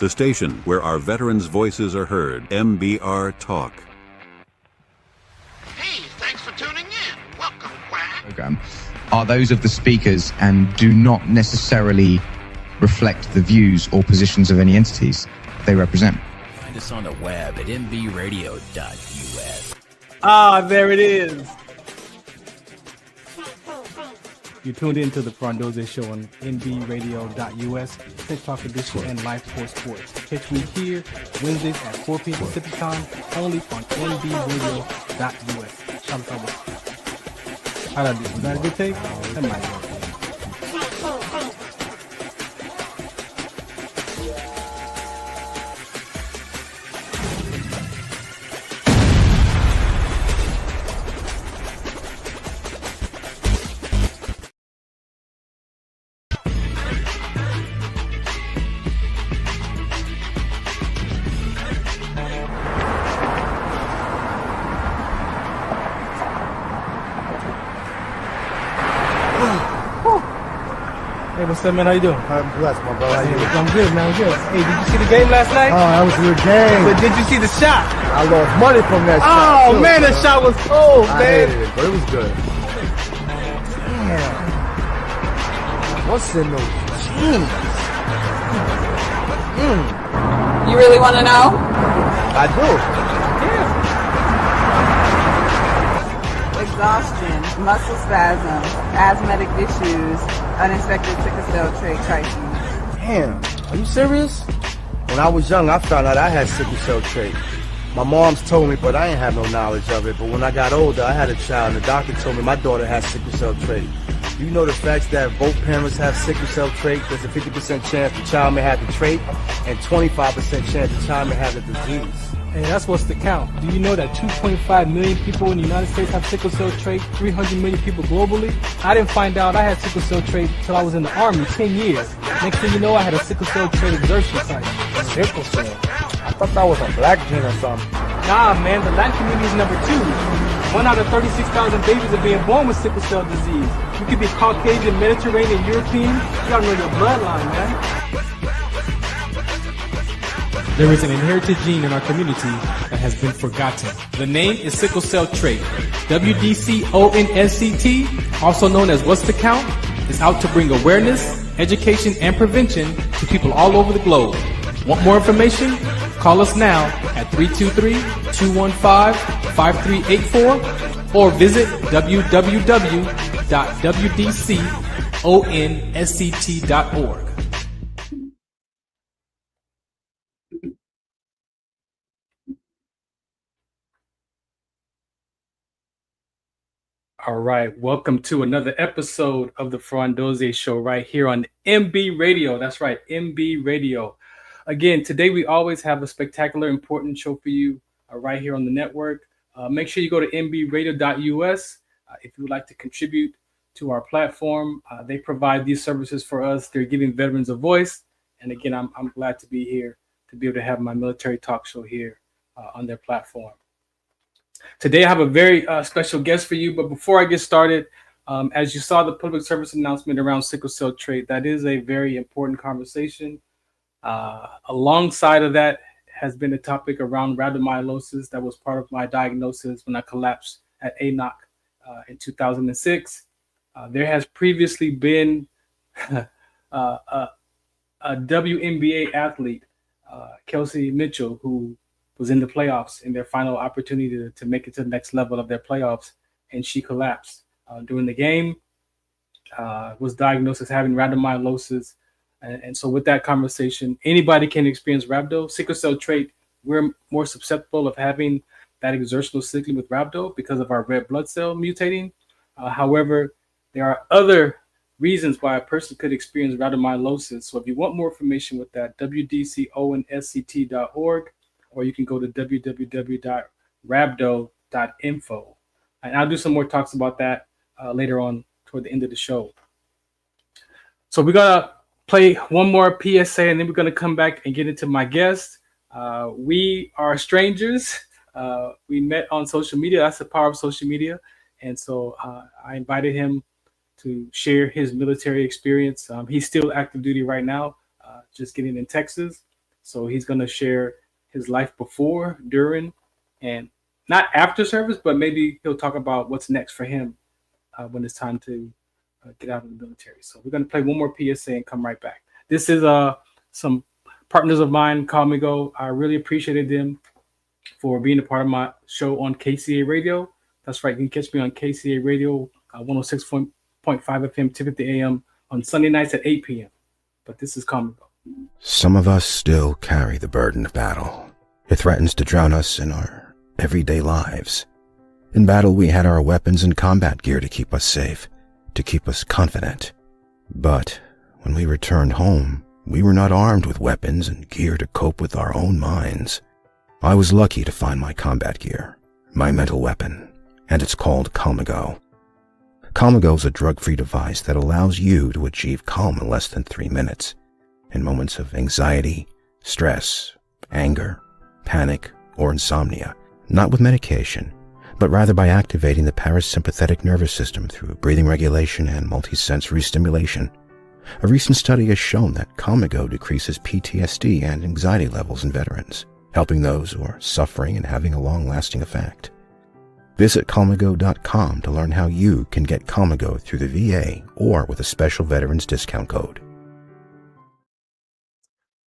the station where our veterans' voices are heard. MBR Talk. Hey, thanks for tuning in. Welcome, Quack. Program are those of the speakers and do not necessarily reflect the views or positions of any entities they represent. Find us on the web at mbradio.us. Ah, there it is. You tuned into the Farron Dozier Show on nbradio.us, TikTok edition, and Live Sports. Catch me here Wednesdays at 4 p.m. Pacific time, only on nbradio.us. Shout out. How'd I do? Was that a good take? That might be. Hey, what's up, man? How you doing? I'm blessed, my brother. How you doing? I'm good, man. I'm good. Hey, did you see the game last night? Oh, that was a good game. But did you see the shot? I lost money from that shot. Oh, too, man, that shot was cold, I man. hated it, but it was good. Damn. What's in those jeans? You really want to know? I do. Exhaustion, muscle spasms, asthmatic issues, unexpected sickle cell trait crises. Damn. Are you serious? When I was young, I found out I had sickle cell trait. My mom's told me, but I ain't have no knowledge of it. But when I got older, I had a child, and the doctor told me my daughter has sickle cell trait. You know the fact that both parents have sickle cell trait, there's a 50% chance the child may have the trait, and 25% chance the child may have the disease. Hey, that's what's the count. Do you know that 2.5 million people in the United States have sickle cell trait, 300 million people globally? I didn't find out I had sickle cell trait until I was in the Army, 10 years. Next thing you know, I had a sickle cell trait exertion site. Sickle cell? I thought that was a black gene or something. Nah, man, the Latin community is number 2. 1 out of 36,000 babies are being born with sickle cell disease. You could be Caucasian, Mediterranean, European. You gotta know your bloodline, man. There is an inherited gene in our community that has been forgotten. The name is sickle cell trait. WDCONSCT, also known as What's the Count, is out to bring awareness, education, and prevention to people all over the globe. Want more information? Call us now at 323-215-5384 or visit www.wdconsct.org. All right, welcome to another episode of the Farron Dozier Show right here on MB Radio. That's right, MB Radio. Again, today we always have a spectacular, important show for you right here on the network. Make sure you go to mbradio.us if you would like to contribute to our platform. They provide these services for us. They're giving veterans a voice. And again, I'm glad to be here to be able to have my military talk show here on their platform. Today, I have a very special guest for you. But before I get started, as you saw the public service announcement around sickle cell trait, that is a very important conversation. Alongside of that has been a topic around rhabdomyolysis that was part of my diagnosis when I collapsed at ANOC in 2006. There has previously been a WNBA athlete, Kelsey Mitchell, who was in the playoffs in their final opportunity to make it to the next level of their playoffs, and she collapsed during the game, was diagnosed as having rhabdomyolysis. And so with that conversation, anybody can experience rhabdo. Sickle cell trait, we're more susceptible of having that exertional sickling with rhabdo because of our red blood cell mutating. However, there are other reasons why a person could experience rhabdomyolysis. So if you want more information with that, wdconsct.org, or you can go to www.rhabdo.info. And I'll do some more talks about that later on toward the end of the show. So we're going to play one more PSA, and then we're going to come back and get into my guest. We are strangers. We met on social media. That's the power of social media. And so I invited him to share his military experience. He's still active duty right now, just getting in Texas. So he's going to share his life before, during, and not after service, but maybe he'll talk about what's next for him when it's time to get out of the military. So we're going to play one more PSA and come right back. This is some partners of mine, Call Me Go. I really appreciated them for being a part of my show on KCA Radio. That's right. You can catch me on KCA Radio, 106.5 FM, 250 AM on Sunday nights at 8 p.m. But this is Call Me Go. Some of us still carry the burden of battle. It threatens to drown us in our everyday lives. In battle, we had our weapons and combat gear to keep us safe, to keep us confident. But when we returned home, we were not armed with weapons and gear to cope with our own minds. I was lucky to find my combat gear, my mental weapon, and it's called Calmago. Calmago is a drug-free device that allows you to achieve calm in less than 3 minutes. In moments of anxiety, stress, anger, panic, or insomnia, not with medication, but rather by activating the parasympathetic nervous system through breathing regulation and multisensory stimulation. A recent study has shown that Calmago decreases PTSD and anxiety levels in veterans, helping those who are suffering and having a long-lasting effect. Visit Calmago.com to learn how you can get Calmago through the VA or with a special veterans discount code.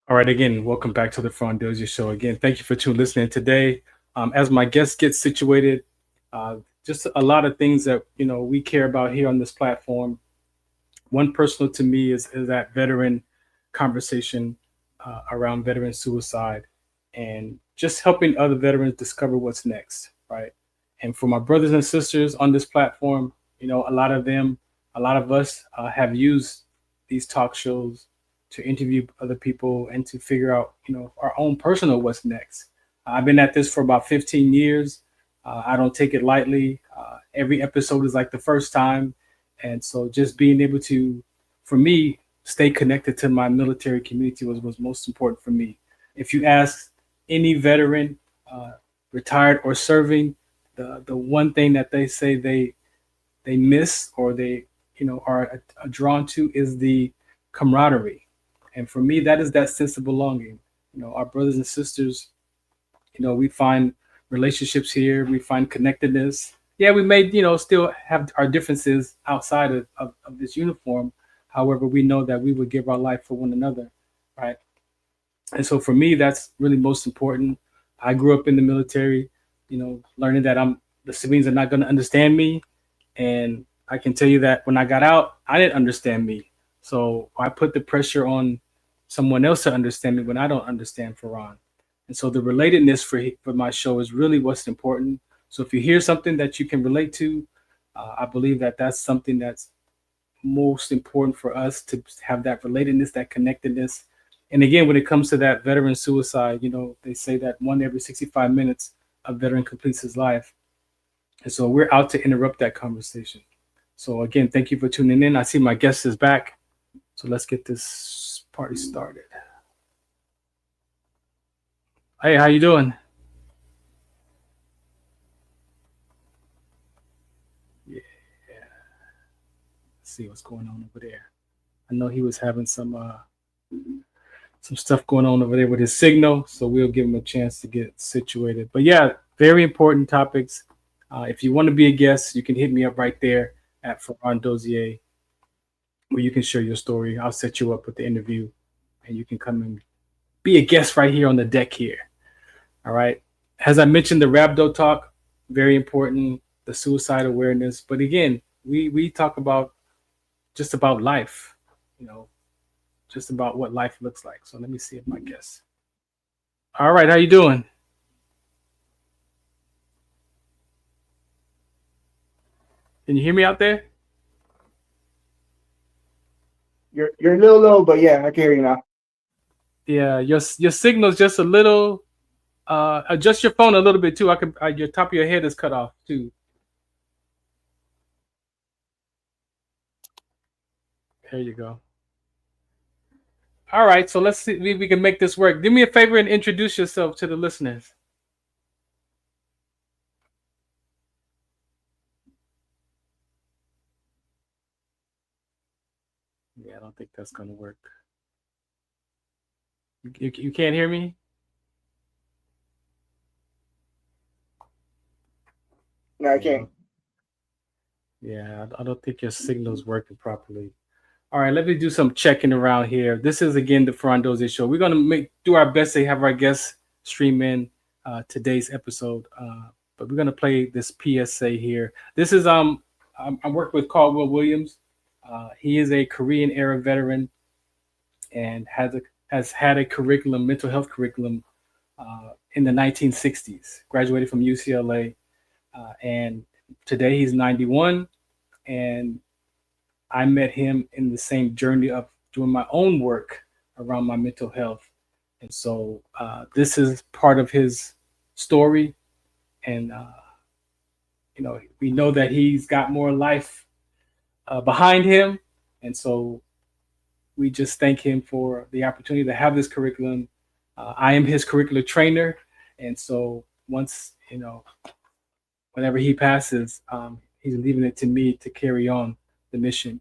All right, again, welcome back to the Farron Dozier Show. Again, thank you for listening today. As my guests get situated, just a lot of things that we care about here on this platform. One personal to me is that veteran conversation around veteran suicide and just helping other veterans discover what's next, right? And for my brothers and sisters on this platform, a lot of us have used these talk shows to interview other people and to figure out, our own personal what's next. I've been at this for about 15 years. I don't take it lightly. Every episode is like the first time. And so just being able to, for me, stay connected to my military community was most important for me. If you ask any veteran, retired or serving, the one thing that they say they miss or they are drawn to is the camaraderie. And for me, that is that sense of belonging. Our brothers and sisters, we find relationships here. We find connectedness. Yeah, we may, still have our differences outside of this uniform. However, we know that we would give our life for one another, right? And so for me, that's really most important. I grew up in the military, learning that the civilians are not going to understand me. And I can tell you that when I got out, I didn't understand me. So I put the pressure on someone else to understand me when I don't understand Farron. And so the relatedness for my show is really what's important. So if you hear something that you can relate to, I believe that that's something that's most important for us to have that relatedness, that connectedness. And again, when it comes to that veteran suicide, they say that 1 every 65 minutes a veteran completes his life. And so we're out to interrupt that conversation. So again, thank you for tuning in. I see my guest is back. So let's get this party started. Hey, how you doing? Yeah. Let's see what's going on over there. I know he was having some stuff going on over there with his signal, so we'll give him a chance to get situated. But yeah, very important topics. If you want to be a guest, you can hit me up right there at Farron Dozier, where you can share your story. I'll set you up with the interview, and you can come and be a guest right here on the deck here. All right. As I mentioned, the Rhabdo talk, very important, the suicide awareness. But again, we talk about just about life, just about what life looks like. So let me see if my guest. All right. How you doing? Can you hear me out there? You're a little low, but yeah, I can hear you now. Yeah, your signal's just a little. Adjust your phone a little bit too. Your top of your head is cut off too. There you go. All right, so let's see if we can make this work. Do me a favor and introduce yourself to the listeners. Yeah, I don't think that's going to work. You can't hear me? No, I can't. Yeah, I don't think your signal's working properly. All right, let me do some checking around here. This is again the Farron Dozier Show. We're gonna do our best to have our guests stream in today's episode, but we're gonna play this PSA here. This is I'm working with Caldwell Williams. He is a Korean era veteran and has had a curriculum, mental health curriculum, in the 1960s. Graduated from UCLA, and today he's 91, and I met him in the same journey of doing my own work around my mental health. And so this is part of his story. And, we know that he's got more life behind him. And so we just thank him for the opportunity to have this curriculum. I am his curricular trainer. And so once, whenever he passes, he's leaving it to me to carry on the mission.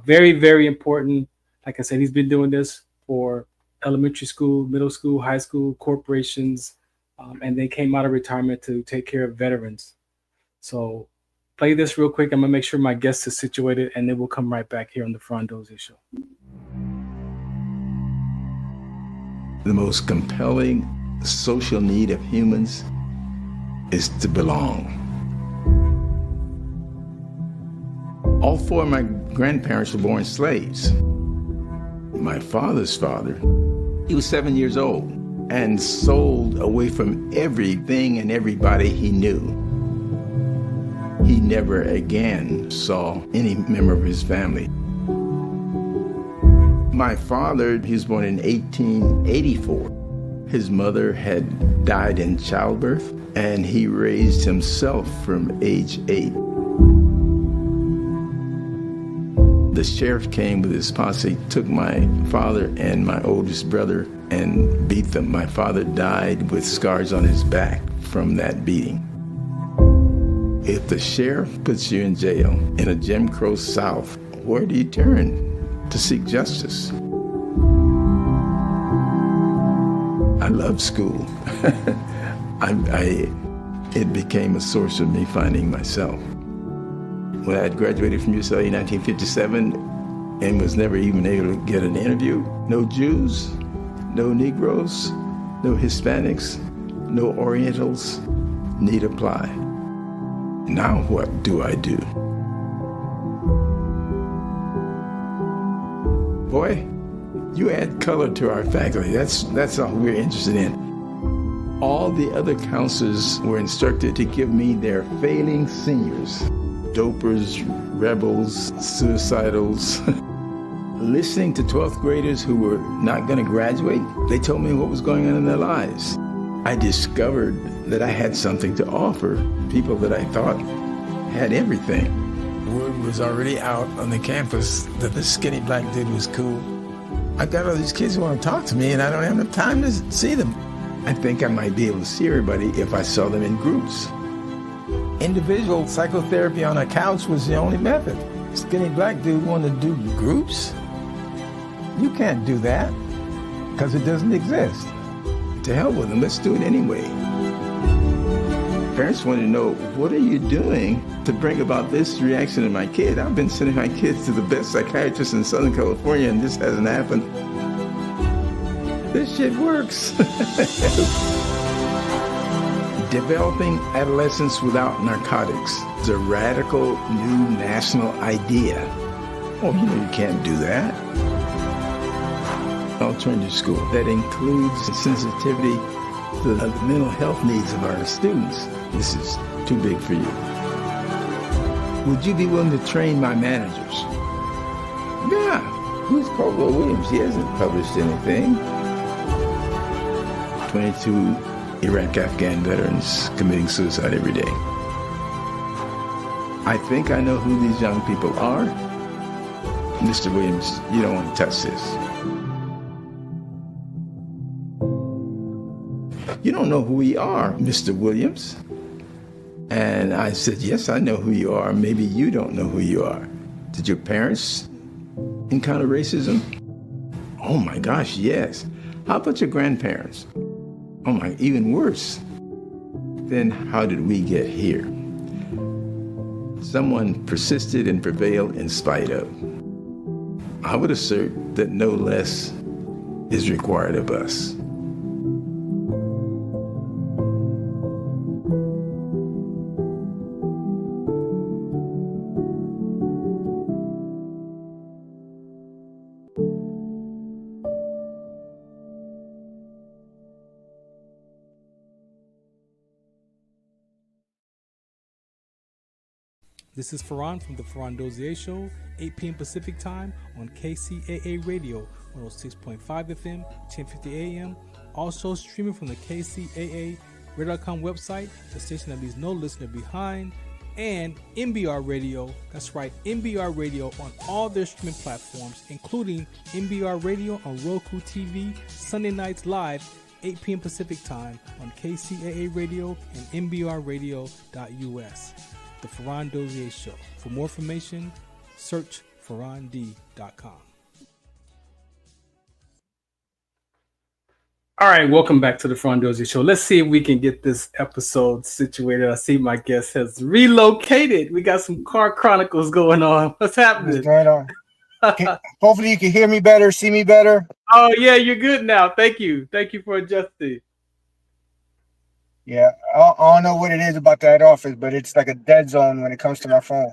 Very, very important. Like I said, he's been doing this for elementary school, middle school, high school, corporations, and they came out of retirement to take care of veterans. So play this real quick. I'm going to make sure my guest is situated, and then we'll come right back here on the Farron Dozier Show. The most compelling social need of humans is to belong. All four of my grandparents were born slaves. My father's father, he was 7 years old and sold away from everything and everybody he knew. He never again saw any member of his family. My father, he was born in 1884. His mother had died in childbirth, and he raised himself from age 8. The sheriff came with his posse, took my father and my oldest brother and beat them. My father died with scars on his back from that beating. If the sheriff puts you in jail in a Jim Crow South, where do you turn to seek justice? I love school. It became a source of me finding myself. When I had graduated from UCLA in 1957 and was never even able to get an interview, no Jews, no Negroes, no Hispanics, no Orientals need apply. Now what do I do? Boy, you add color to our faculty. That's all we're interested in. All the other counselors were instructed to give me their failing seniors. Dopers, rebels, suicidals. Listening to 12th graders who were not going to graduate, they told me what was going on in their lives. I discovered that I had something to offer people that I thought had everything. Word was already out on the campus that the skinny black dude was cool. I got all these kids who want to talk to me, and I don't have enough time to see them. I think I might be able to see everybody if I saw them in groups. Individual psychotherapy on a couch was the only method. Skinny black dude wanted to do groups? You can't do that, because it doesn't exist. To hell with them, let's do it anyway. Parents want to know, what are you doing to bring about this reaction in my kid? I've been sending my kids to the best psychiatrist in Southern California, and this hasn't happened. This shit works. Developing adolescence without narcotics is a radical new national idea. Oh, you can't do that. Alternative school that includes sensitivity to the mental health needs of our students. This is too big for you. Would you be willing to train my managers? Yeah. Who's Caldwell Williams? He hasn't published anything. 22 Iraq-Afghan veterans committing suicide every day. I think I know who these young people are. Mr. Williams, you don't want to touch this. You don't know who we are, Mr. Williams. And I said, yes, I know who you are. Maybe you don't know who you are. Did your parents encounter racism? Oh my gosh, yes. How about your grandparents? Oh my, even worse. Then how did we get here? Someone persisted and prevailed in spite of. I would assert that no less is required of us. This is Farron from the Farron Dozier Show, 8 p.m. Pacific Time on KCAA Radio, 106.5 FM, 1050 AM. Also streaming from the KCAA Radio.com website, the station that leaves no listener behind, and MBR Radio. That's right, MBR Radio on all their streaming platforms, including MBR Radio on Roku TV, Sunday nights live, 8 p.m. Pacific Time on KCAA Radio and MBRradio.us. The Farron Dozier Show. For more information, search farrond.com. All right, welcome back to the Farron Dozier Show. Let's see if we can get this episode situated. I see my guest has relocated. We got some car chronicles going on. What's happening? What's going on? Hopefully you can hear me better, see me better. Oh, yeah, you're good now. Thank you. Thank you for adjusting. Yeah, I don't know what it is about that office, but it's like a dead zone when it comes to my phone.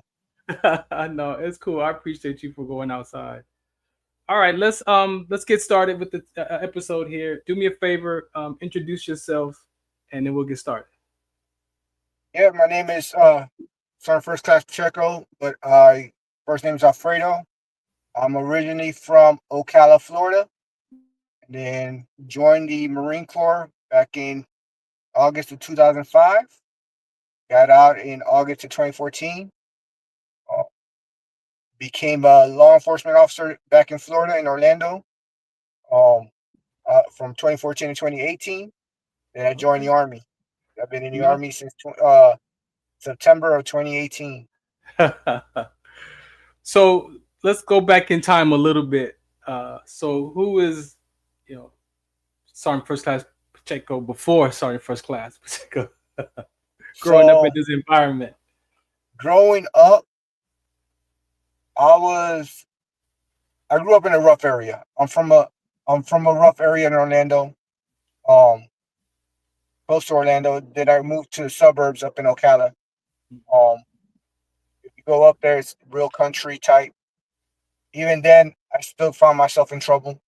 I know, it's cool. I appreciate you for going outside. All right, let's get started with the episode here. Do me a favor, introduce yourself, and then we'll get started. Yeah, my name is Sergeant First Class Pacheco, but first name is Alfredo. I'm originally from Ocala, Florida, and then joined the Marine Corps back in August of 2005. Got out in August of 2014. Became a law enforcement officer back in Florida, in Orlando, from 2014 to 2018. Then I joined the Army. I've been in the Army since September of 2018. So let's go back in time a little bit. So who is, Sergeant First Class Pacheco before Sergeant First Class Pacheco? Growing up in this environment. Growing up, I grew up in a rough area. I'm from a rough area in Orlando, close to Orlando. Then I moved to the suburbs up in Ocala. If you go up there, it's real country type. Even then, I still found myself in trouble.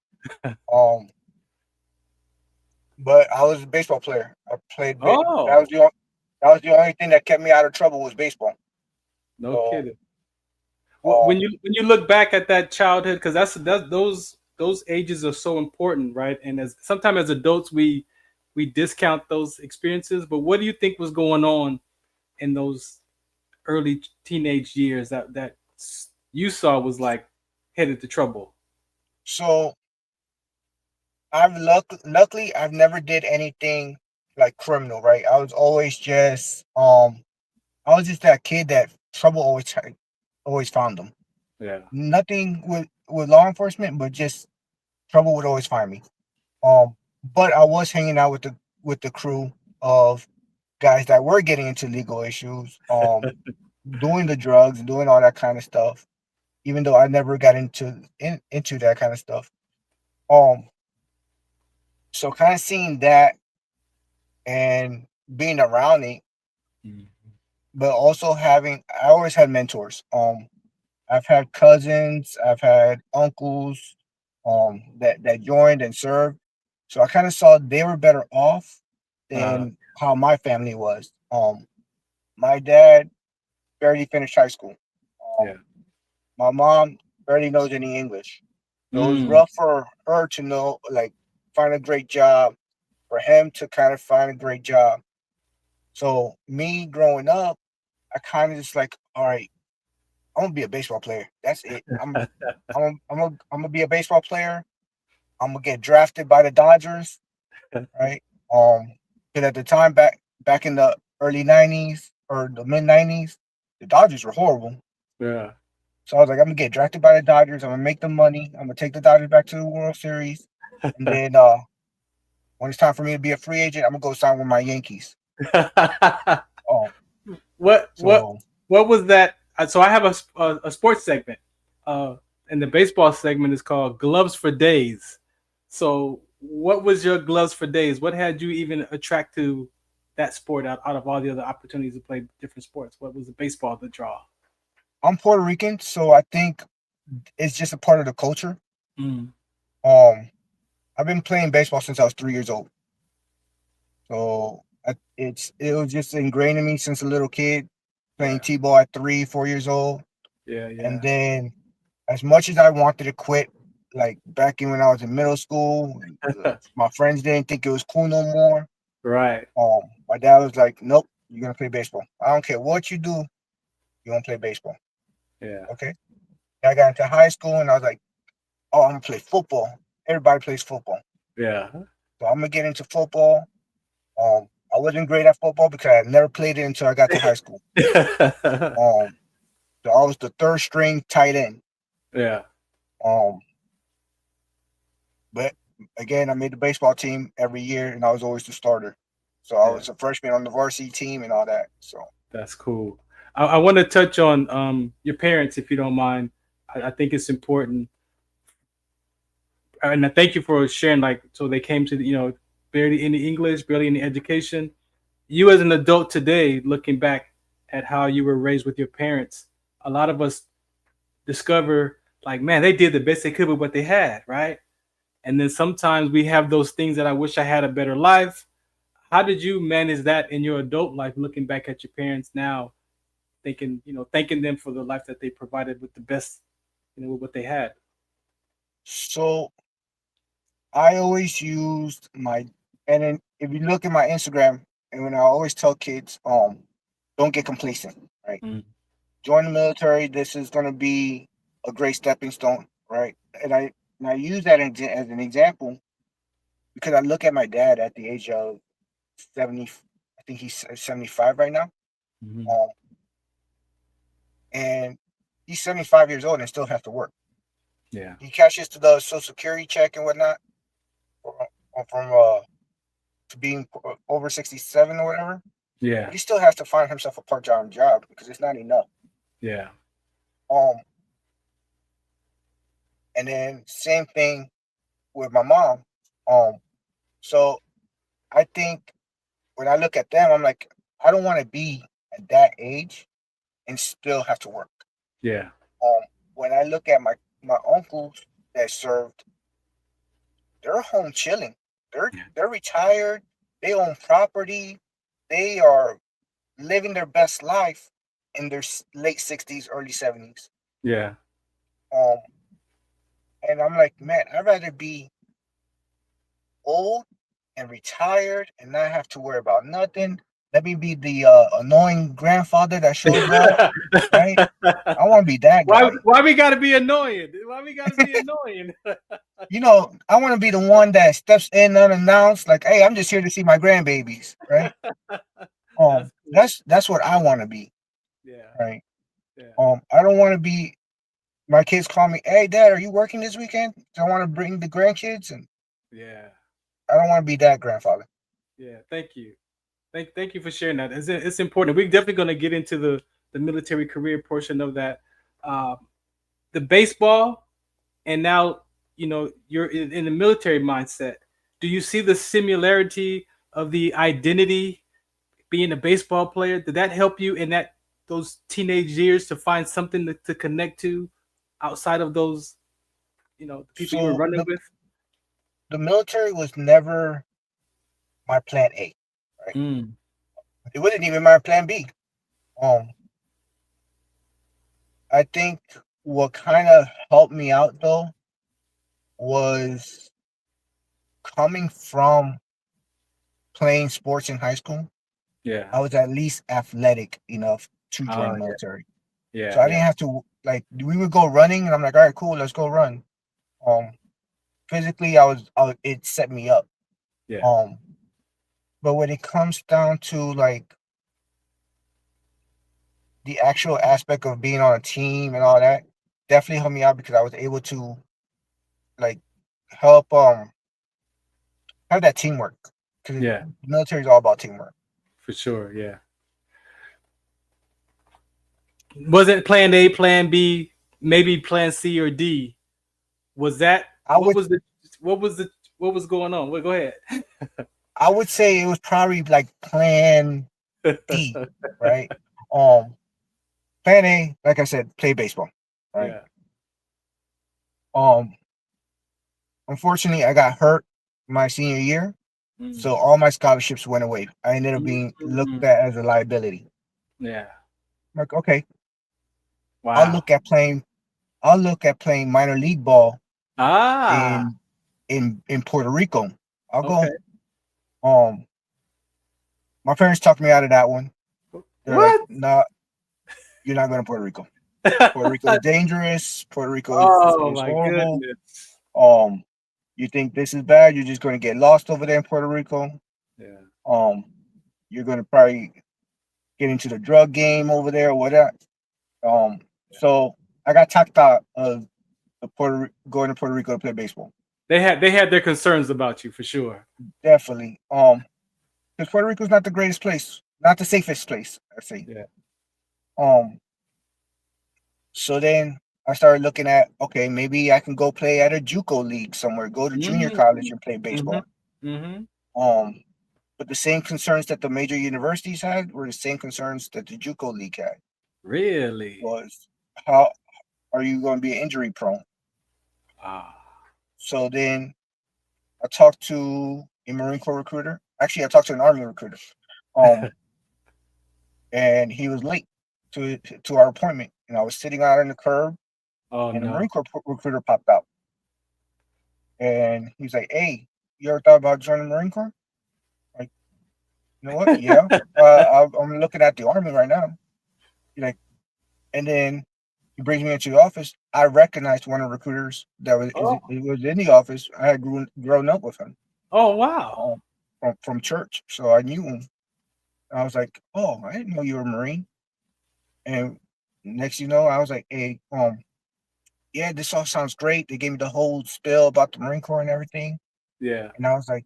But I was a baseball player. I played. Oh. That was the only thing that kept me out of trouble was baseball. No kidding. When you look back at that childhood, because those ages are so important, right? And sometimes as adults we discount those experiences. But what do you think was going on in those early teenage years that you saw was like headed to trouble? So luckily I've never did anything like criminal, right? I was always just that kid that trouble always found them. Yeah. Nothing with law enforcement, but just trouble would always find me. But I was hanging out with the crew of guys that were getting into legal issues, doing the drugs, doing all that kind of stuff. Even though I never got into that kind of stuff. So kind of seeing that and being around it, but also I always had mentors. I've had cousins, I've had uncles, that joined and served. So I kind of saw they were better off than how my family was. My dad barely finished high school. My mom barely knows any English. So it was rough for her to know, like, find a great job, for him to kind of find a great job. So me growing up, I kind of just like, all right, I'm gonna be a baseball player. That's it. I'm gonna be a baseball player. I'm gonna get drafted by the Dodgers, right? Because at the time back in the early '90s or the mid '90s, the Dodgers were horrible. Yeah. So I was like, I'm gonna get drafted by the Dodgers. I'm gonna make the money. I'm gonna take the Dodgers back to the World Series, and then When it's time for me to be a free agent, I'm gonna go sign with my Yankees. Oh, what so was that? So I have a sports segment, and the baseball segment is called Gloves for Days. So what was your gloves for days? What had you even attract to that sport out of all the other opportunities to play different sports? What was the baseball the draw? I'm Puerto Rican, so I think it's just a part of the culture. Mm. I've been playing baseball since I was 3 years old. So it was just ingrained in me since a little kid, playing t-ball at 3-4 years old. Yeah. And then, as much as I wanted to quit, like back in when I was in middle school, my friends didn't think it was cool no more. Right. My dad was like, "Nope, you're gonna play baseball. I don't care what you do, you gonna play baseball." Yeah. Okay. I got into high school and I was like, "Oh, I'm gonna play football. Everybody plays football. Yeah. So I'm gonna get into football." I wasn't great at football because I had never played it until I got to high school. So I was the third string tight end. Yeah. But again, I made the baseball team every year, and I was always the starter. So I was a freshman on the varsity team and all that. So that's cool. I want to touch on your parents, if you don't mind. I think it's important, and I thank you for sharing. Like, so they came to barely any English, barely any education. You as an adult today, looking back at how you were raised with your parents, a lot of us discover like, man, they did the best they could with what they had, right? And then sometimes we have those things that I wish I had a better life. How did you manage that in your adult life, looking back at your parents now, thanking them for the life that they provided with the best, with what they had? So I always used and then if you look at my Instagram, and when I always tell kids, don't get complacent, right? Join the military. This is going to be a great stepping stone, right? And I use that as an example because I look at my dad at the age of 70. I think he's 75 right now. And he's 75 years old and still has to work. Yeah. He cashes to the Social Security check and whatnot from to being over 67 or whatever. Yeah. But he still has to find himself a part-time job because it's not enough. Yeah. And then same thing with my mom. So I think when I look at them, I'm like, I don't want to be at that age and still have to work. Yeah. When I look at my uncles that served, they're home chilling. They're retired. They own property. They are living their best life in their late 60s, early 70s. Yeah. And I'm like, man, I'd rather be old and retired and not have to worry about nothing. Let me be the annoying grandfather that shows up, right? I want to be that guy. Why we gotta be annoying? Why we gotta be annoying? I want to be the one that steps in unannounced, like, hey, I'm just here to see my grandbabies, right? That's what I want to be. Yeah. Right. Yeah. I don't want to be. My kids call me, hey, Dad, are you working this weekend? Do I want to bring the grandkids? And yeah, I don't want to be that grandfather. Yeah, thank you. Thank you for sharing that. It's important. We're definitely going to get into the military career portion of that. The baseball, and now you're in the military mindset. Do you see the similarity of the identity being a baseball player? Did that help you in those teenage years to find something to connect to outside of those, the people you were running with? The military was never my plan A, right? It wasn't even my plan B. I think what kind of helped me out though was coming from playing sports in high school. Yeah, I was at least athletic enough to join the military. Yeah, so I didn't have to, like, we would go running, and I'm like, all right, cool, let's go run. Physically, it set me up. Yeah. But when it comes down to like the actual aspect of being on a team and all that, definitely helped me out because I was able to like help have that teamwork. Because Yeah, the military is all about teamwork. for sure. Yeah. Was it plan A, plan B, maybe plan C or D? Was that what was the what was going on? Well, go ahead. I would say it was probably like plan D, right? Plan A, like I said, play baseball, right? Yeah. Unfortunately, I got hurt my senior year, so all my scholarships went away. I ended up being looked at as a liability. Yeah. I'm like, okay, Wow. I'll look at playing minor league ball Ah. in Puerto Rico. I'll Okay. go. My parents talked me out of that one. They're What? like, nah, you're not going to Puerto Rico. Puerto Rico is dangerous. Puerto Rico Oh is my horrible. goodness. You think this is bad? You're just going to get lost over there in Puerto Rico. Yeah. You're going to probably get into the drug game over there or whatever. So I got talked out of going to Puerto Rico to play baseball. They had their concerns about you for sure. Definitely. Because Puerto Rico is not the greatest place, not the safest place, I say. Yeah. So then I started looking at, okay, maybe I can go play at a JUCO league somewhere, go to junior college and play baseball. But the same concerns that the major universities had were the same concerns that the JUCO league had. Really? Was how are you going to be injury prone? So then I talked to a Marine Corps recruiter. Actually, I talked to an Army recruiter. And he was late to our appointment. And I was sitting out on the curb. And a Marine Corps recruiter popped out. And he's like, hey, you ever thought about joining the Marine Corps? Like, you know what? Yeah. I'm looking at the Army right now. Like, and then he brings me into the office. I recognized one of the recruiters that was in the office. I had grown up with him. Oh wow! From church, so I knew him. I was like, "Oh, I didn't know you were a Marine." And next, I was like, "Hey, yeah, this all sounds great." They gave me the whole spiel about the Marine Corps and everything. Yeah. And I was like,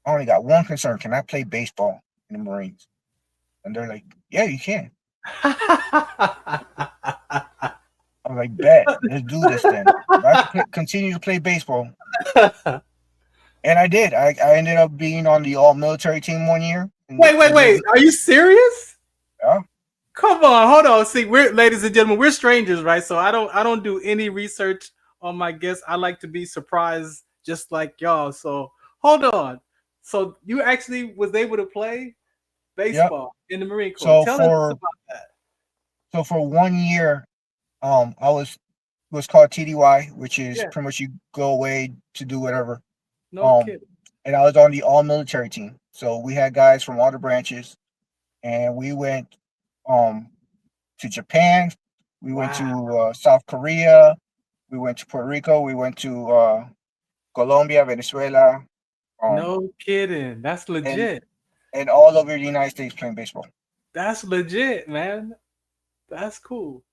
"I only got one concern: can I play baseball in the Marines?" And they're like, "Yeah, you can." I was like, bet, let's do this then. I could continue to play baseball. And I did. I ended up being on the all-military team one year. Wait. Are you serious? Yeah. Come on, hold on. See, ladies and gentlemen, we're strangers, right? So I don't do any research on my guests. I like to be surprised just like y'all. So hold on. So you actually was able to play baseball in the Marine Corps. Tell us about that. So for 1 year, I was called TDY, which is pretty much you go away to do whatever. No kidding. And I was on the all-military team. So we had guys from all the branches, and we went to Japan, we went to South Korea, we went to Puerto Rico, we went to Colombia, Venezuela. No kidding. That's legit. And all over the United States playing baseball. That's legit, man. That's cool.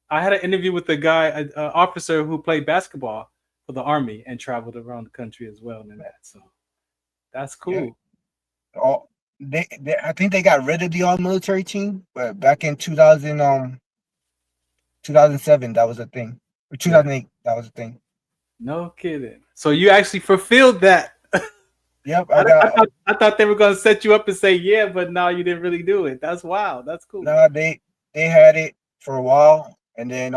I had an interview with a guy, an officer who played basketball for the Army and traveled around the country as well. And that, so that's cool. Yeah. I think they got rid of the all-military team, but back in 2007, that was a thing. Or 2008, that was a thing. No kidding. So you actually fulfilled that. Yep. I thought they were going to set you up and say, yeah, but no, you didn't really do it. That's wild. That's cool. No, they had it for a while. And then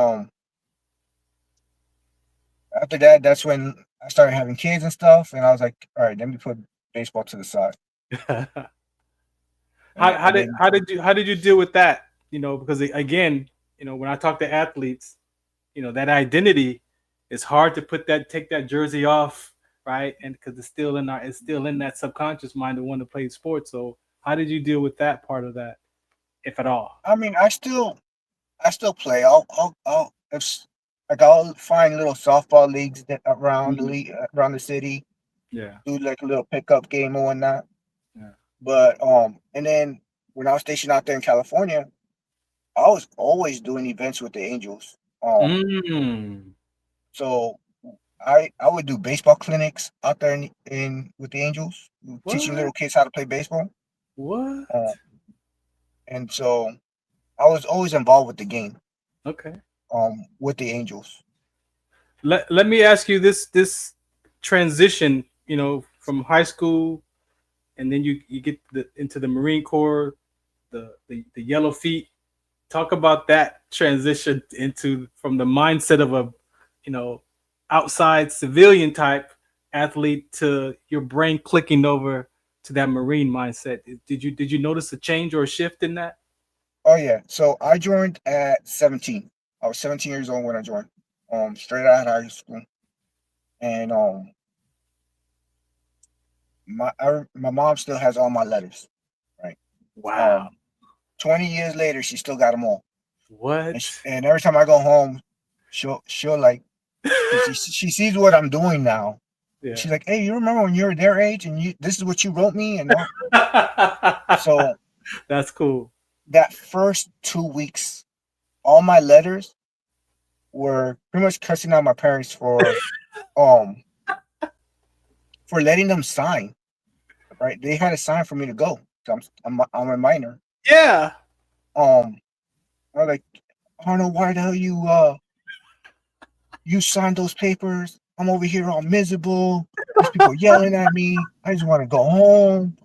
after that, that's when I started having kids and stuff. And I was like, all right, let me put baseball to the side. How did you deal with that? Because again, when I talk to athletes, that identity is hard to take that jersey off, right? And because it's still in that subconscious mind to want to play sports. So how did you deal with that part of that, if at all? I mean, I still play. I'll find little softball leagues around the city. Yeah. Do like a little pickup game or whatnot. Yeah. But and then when I was stationed out there in California, I was always doing events with the Angels. So I would do baseball clinics out there in with the Angels, teaching What? little kids how to play baseball. What? And so I was always involved with the game. Okay. With the Angels. Let me ask you this transition, from high school, and then you get into the Marine Corps, the yellow feet. Talk about that transition into from the mindset of a, outside civilian type athlete to your brain clicking over to that Marine mindset. Did you notice a change or a shift in that? Oh yeah. So I joined at 17. I was 17 years old when I joined. Straight out of high school. And my mom still has all my letters, right? Wow. 20 years later, she still got them all. What? And every time I go home, she'll like, she sees what I'm doing now. Yeah. She's like, "Hey, you remember when you were their age and this is what you wrote me?" And so that's cool. That first 2 weeks, all my letters were pretty much cussing out my parents for letting them sign. Right? They had to sign for me to go. I'm a minor. Yeah. I was like, I don't know why the hell you signed those papers. I'm over here all miserable. There's people yelling at me. I just want to go home.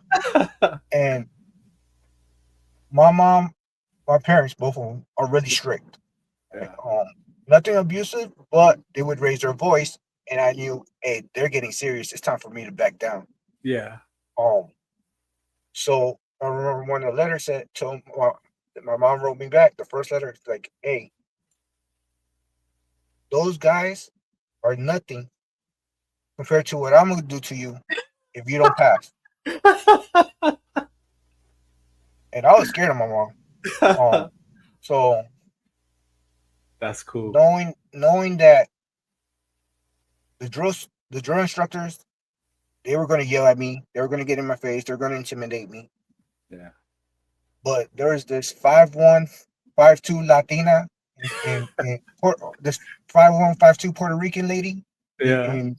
And my parents, both of them, are really strict. Yeah. Nothing abusive, but they would raise their voice, and I knew, hey, they're getting serious. It's time for me to back down. Yeah. So I remember when the letter said to my mom wrote me back. The first letter, it's like, hey, those guys are nothing compared to what I'm gonna do to you if you don't pass. And I was scared of my mom. So that's cool. Knowing that the drill instructors, they were gonna yell at me, they were gonna get in my face, they're gonna intimidate me. Yeah. But there's this 5'1", 5'2" Latina in this 5'1", 5'2" Puerto Rican lady in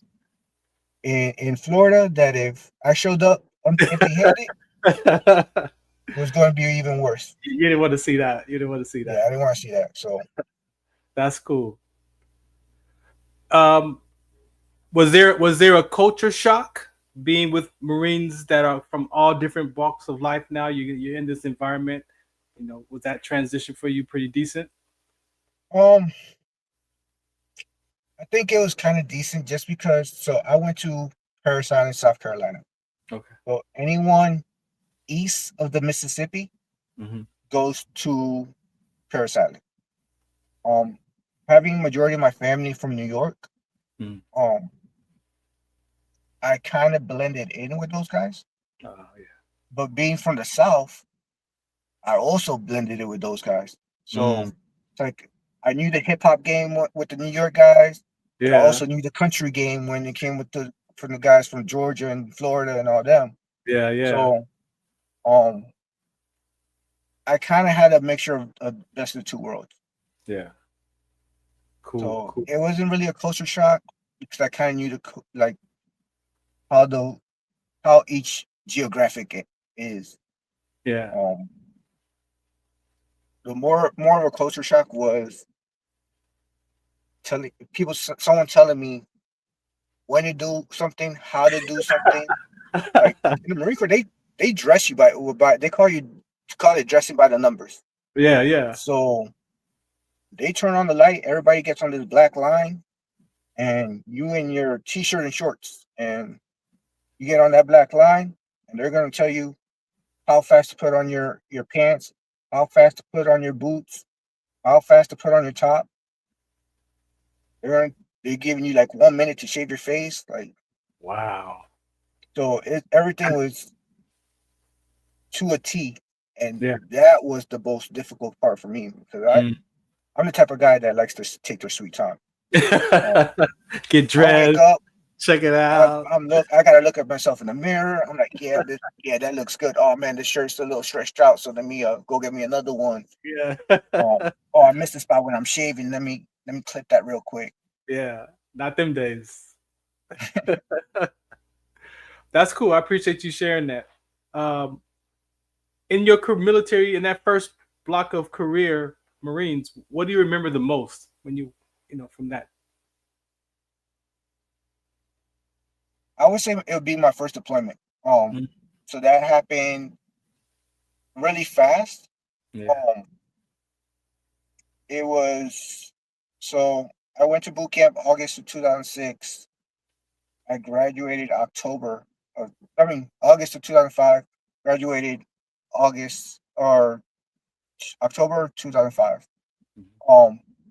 Florida that if I showed up empty-handed, it was going to be even worse. You didn't want to see that. Yeah, I didn't want to see that. So that's cool. Was there a culture shock being with Marines that are from all different walks of life? Now you're in this environment. Was that transition for you pretty decent? I think it was kind of decent just because. So I went to Parris Island, South Carolina. Okay. So anyone east of the Mississippi goes to Parris Island. Having majority of my family from New York, I kind of blended in with those guys. Oh yeah. But being from the South, I also blended in with those guys. So it's like I knew the hip hop game with the New York guys. Yeah. I also knew the country game when it came from the guys from Georgia and Florida and all them. Yeah, yeah. So, I kind of had a mixture of best of two worlds. Yeah. Cool. So cool. It wasn't really a culture shock because I kind of knew how each geographic is. Yeah. The more of a culture shock was someone telling me when to do something, how to do something. Like in the Marine Corps, they dress you by they call it dressing by the numbers. Yeah, yeah. So they turn on the light, everybody gets on this black line, and you in your t-shirt and shorts, and you get on that black line, and they're gonna tell you how fast to put on your pants, how fast to put on your boots, how fast to put on your top. They're giving you like 1 minute to shave your face. Like, wow. So everything was to a T, and that was the most difficult part for me because I'm the type of guy that likes to take their sweet time. Get dressed, check it out. I gotta look at myself in the mirror. I'm like, yeah, that looks good. Oh man, this shirt's a little stretched out, so let me go get me another one. Yeah. I missed the spot when I'm shaving. Let me clip that real quick. Yeah, not them days. That's cool. I appreciate you sharing that. In your military, in that first block of career Marines, what do you remember the most when you from that? I would say it would be my first deployment. So that happened really fast. Yeah. It was so I went to boot camp August of 2006. I graduated August of 2005. Graduated October 2005.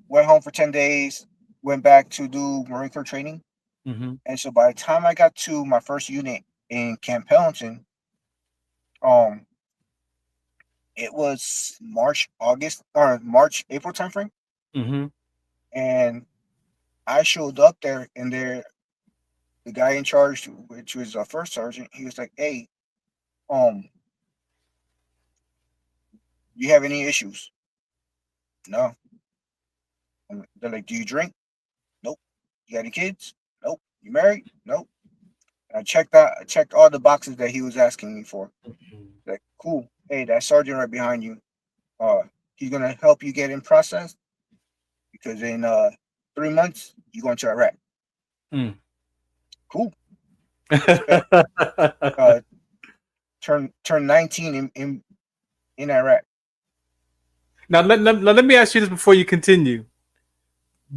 Went home for 10 days. Went back to do Marine Corps training. Mm-hmm. And so by the time I got to my first unit in Camp Pendleton, it was March, April timeframe. Mm-hmm. And I showed up there, and the guy in charge, which was our first sergeant, he was like, "Hey, you have any issues?" No. They're like, "Do you drink?" Nope. You got any kids? Nope. You married? Nope. And I checked all the boxes that he was asking me for. Like, cool. Hey, that sergeant right behind you, he's gonna help you get in process, because in 3 months you're going to Iraq. Cool. Turn 19 in Iraq. Now let me ask you this before you continue.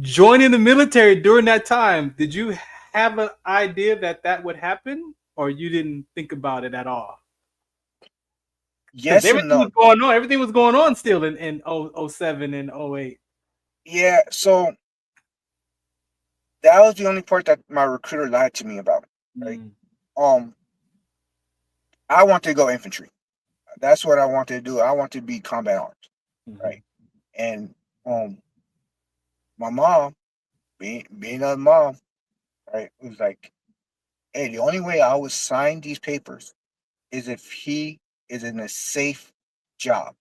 Joining the military during that time, did you have an idea that would happen, or you didn't think about it at all? Yes and no. Everything was going on still in 07 and 08. Yeah, so that was the only part that my recruiter lied to me about. Right? I wanted to go infantry. That's what I wanted to do. I wanted to be combat arms, right? And my mom, being a mom, right, was like, "Hey, the only way I would sign these papers is if he is in a safe job."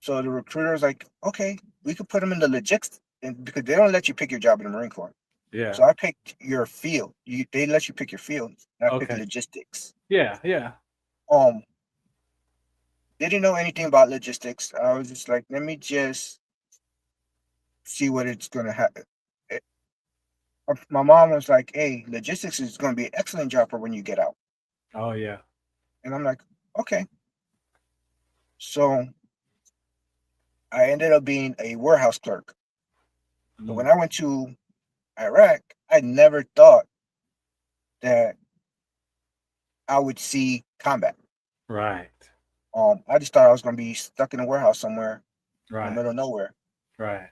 So the recruiter was like, "Okay, we could put him in the logistics, because they don't let you pick your job in the Marine Corps." Yeah. So I picked your field. They let you pick your field. And I picked logistics. Yeah. Didn't know anything about logistics. I was just like, let me just see what it's gonna happen. My mom was like, "Hey, logistics is gonna be an excellent job for when you get out." Oh yeah. And I'm like, okay. So I ended up being a warehouse clerk. But when I went to Iraq, I never thought that I would see combat. Right. I just thought I was going to be stuck in a warehouse somewhere in the middle of nowhere. Right.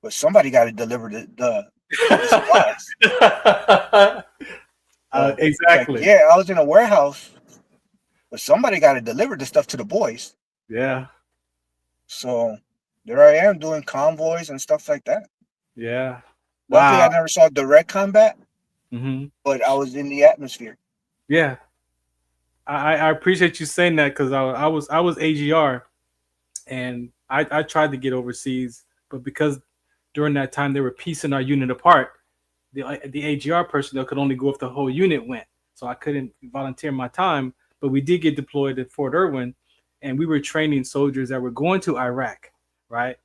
But somebody got to deliver the supplies. Exactly. Like, yeah, I was in a warehouse, but somebody got to deliver the stuff to the boys. Yeah. So there I am doing convoys and stuff like that. Yeah. Luckily, I never saw direct combat, but I was in the atmosphere. Yeah. I appreciate you saying that, because I was AGR, and I tried to get overseas, but because during that time they were piecing our unit apart, the AGR personnel could only go if the whole unit went. So I couldn't volunteer my time, but we did get deployed at Fort Irwin, and we were training soldiers that were going to Iraq, right?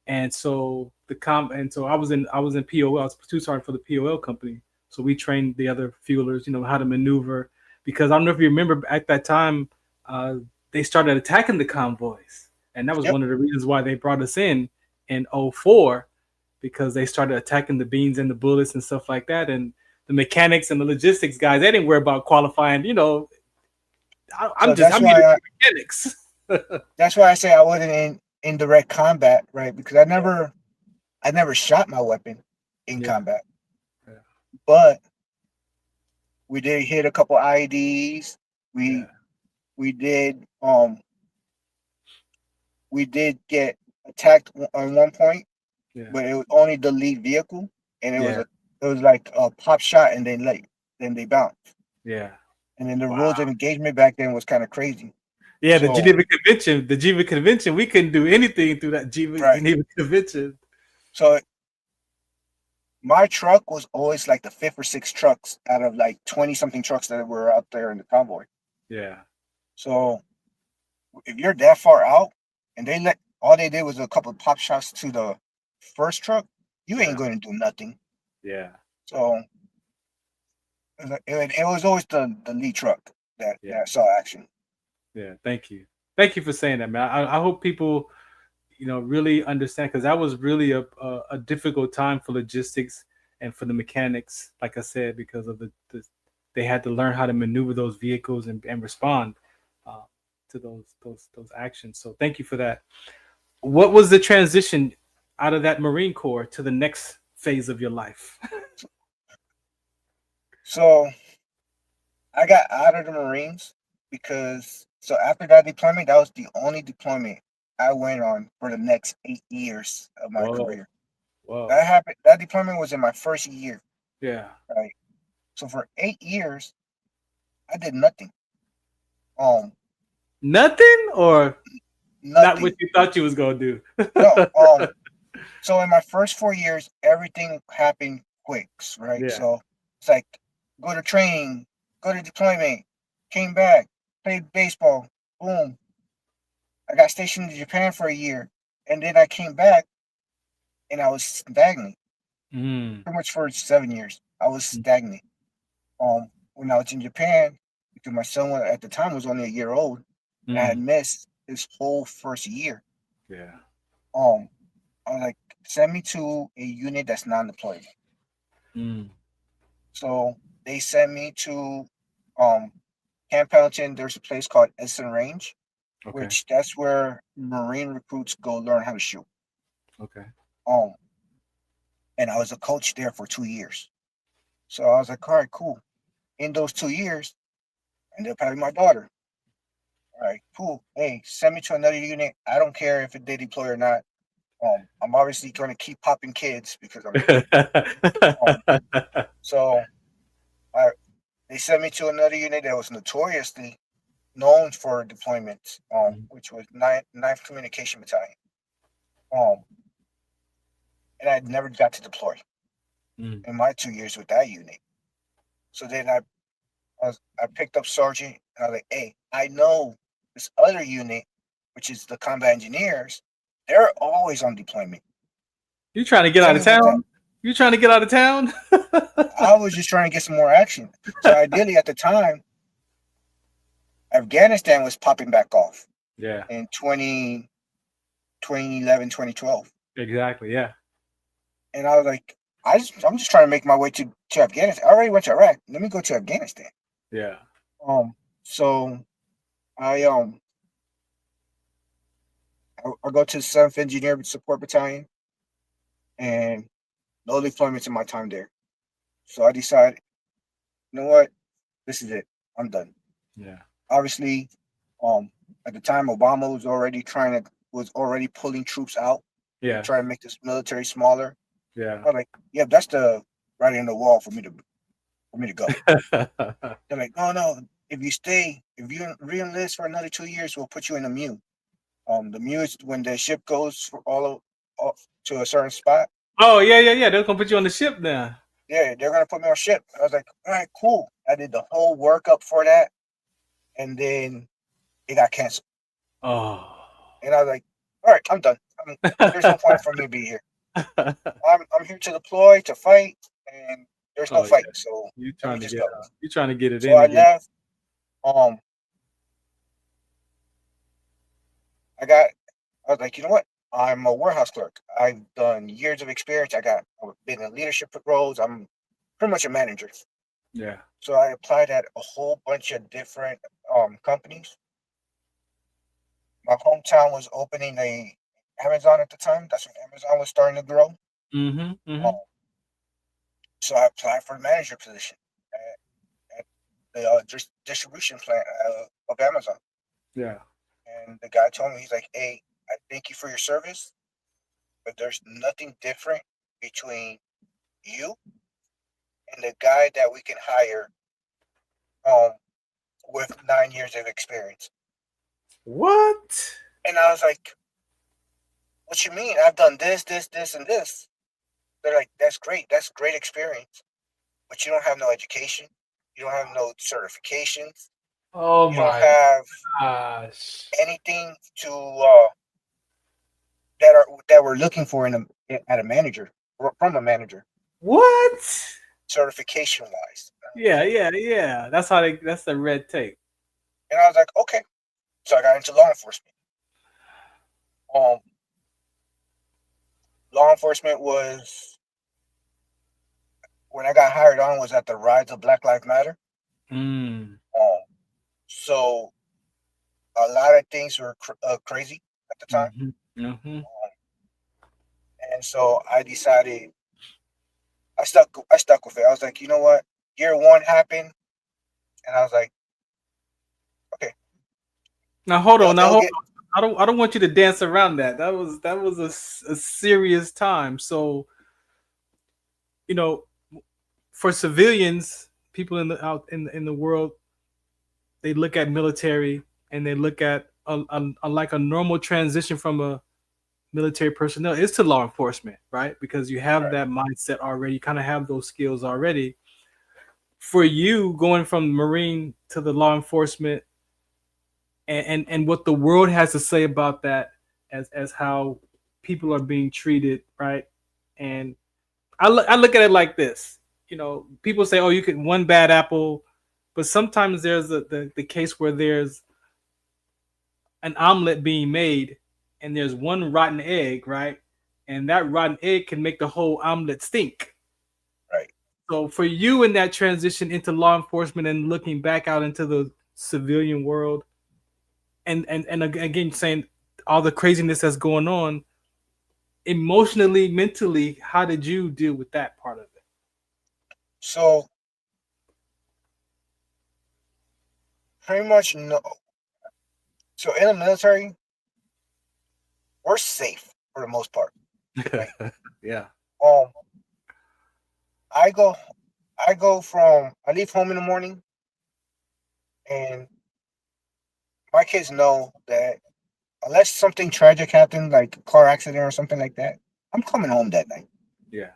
And so I was in POL. I was platoon sergeant for the POL company. So we trained the other fuelers, how to maneuver. Because I don't know if you remember, at that time, they started attacking the convoys. And that was one of the reasons why they brought us in 04, because they started attacking the beans and the bullets and stuff like that. And the mechanics and the logistics guys, they didn't worry about qualifying. I'm here for mechanics. That's why I say I wasn't in direct combat, right? Because I never shot my weapon in combat. Yeah. But we did hit a couple IEDs. We did get attacked on one point, but it was only the lead vehicle, and it was like a pop shot, and then they bounced. Yeah. And then the rules of engagement back then was kind of crazy. Yeah, the Geneva Convention, we couldn't do anything through that Geneva Convention. So my truck was always like the 5th or 6th trucks out of like 20 something trucks that were out there in the convoy. Yeah. So if you're that far out and all they did was a couple of pop shots to the first truck, you ain't going to do nothing. Yeah. So it was always the lead truck that saw action. Yeah. Thank you for saying that, man. I hope people, really understand, because that was really a difficult time for logistics and for the mechanics, like I said, because of they had to learn how to maneuver those vehicles and respond to those actions. So thank you for that. What was the transition out of that Marine Corps to the next phase of your life? So I got out of the Marines because after that deployment, that was the only deployment I went on for the next 8 years of my career. Whoa. That happened. That deployment was in my first year. Yeah. Right. So for 8 years, I did nothing. Nothing, or nothing. Not what you thought you was gonna do. No. So in my first 4 years, everything happened quick, right? Yeah. So it's like go to training, go to deployment, came back, played baseball, boom. I got stationed in Japan for a year, and then I came back, and I was stagnant. Pretty much for 7 years, I was stagnant. When I was in Japan, because my son at the time was only a year old, and I had missed his whole first year. Yeah. I was like, send me to a unit that's non-deployed. So they sent me to Camp Pendleton. There's a place called Essen Range, which that's where Marine recruits go learn how to shoot. Okay. And I was a coach there for 2 years. So I was like, all right, cool. In those 2 years, I ended up having my daughter. All right, cool. Hey, send me to another unit. I don't care if they deploy or not. I'm obviously going to keep popping kids because I'm. So they sent me to another unit that was notoriously known for deployments, which was 9th Communication Battalion. And I never got to deploy in my 2 years with that unit. So then I picked up sergeant, and I was like, hey, I know this other unit, which is the combat engineers, they're always on deployment. You trying to get out of town? You trying to get out of town? I was just trying to get some more action. So ideally at the time, Afghanistan was popping back off. Yeah. In 2011, 2012. Exactly, yeah. And I was like, I'm just trying to make my way to Afghanistan. I already went to Iraq. Let me go to Afghanistan. Yeah. So I go to the 7th Engineer Support Battalion, and no deployments in my time there. So I decided, you know what? This is it. I'm done. Yeah. Obviously, at the time, Obama was already pulling troops out. Yeah. Trying to make this military smaller. Yeah. I was like, yeah, that's the writing on the wall for me to go. They're like, no. If you re-enlist for another 2 years, we'll put you in the MEU. The MEU is when the ship goes for all to a certain spot. Oh yeah. They're gonna put you on the ship now. Yeah, they're gonna put me on ship. I was like, all right, cool. I did the whole workup for that, and then it got canceled. Oh. And I was like, all right, I'm done. There's no point for me to be here. I'm here to deploy, to fight, and there's no fight. Yeah. So you trying to get it so in. I left. I was like, you know what? I'm a warehouse clerk. I've done years of experience. I've been in leadership roles. I'm pretty much a manager. Yeah. So I applied at a whole bunch of different companies. My hometown was opening Amazon at the time. That's when Amazon was starting to grow. So I applied for a manager position at the distribution plant of Amazon. Yeah. And the guy told me, he's like, hey, I thank you for your service, but there's nothing different between you and the guy that we can hire with 9 years of experience. What? And I was like, what you mean? I've done this, and this. they're like, that's great. That's a great experience. But you don't have no education. You don't have no certifications. Oh You don't my have gosh. anything to that we're looking for at a manager from a manager, What? certification wise. Yeah. That's the red tape. And I was like, okay. So I got into law enforcement. Law enforcement was when I got hired on was at the rise of Black Lives Matter. So a lot of things were crazy at the time. And so I decided I stuck with it. I was like, you know what? Year one happened, and I was like, okay. Now hold on. I don't want you to dance around that. That was a serious time. So, you know, for civilians, people out in the world, they look at military and they look at like a normal transition from a military personnel is to law enforcement, right? Because you have that mindset already. You kind of have those skills already. For you, going from Marine to the law enforcement, and what the world has to say about that, as how people are being treated, right? And I look at it like this. You know, people say, "Oh, you can one bad apple," but sometimes there's the case where there's an omelet being made, and there's one rotten egg, right? And that rotten egg can make the whole omelet stink. Right. So for you in that transition into law enforcement and looking back out into the civilian world, and again saying all the craziness that's going on, emotionally, mentally, how did you deal with that part of it? So pretty much no. So in the military, we're safe for the most part. Right? Yeah. I leave home in the morning, and my kids know that unless something tragic happened, like a car accident or something like that, I'm coming home that night. Yeah.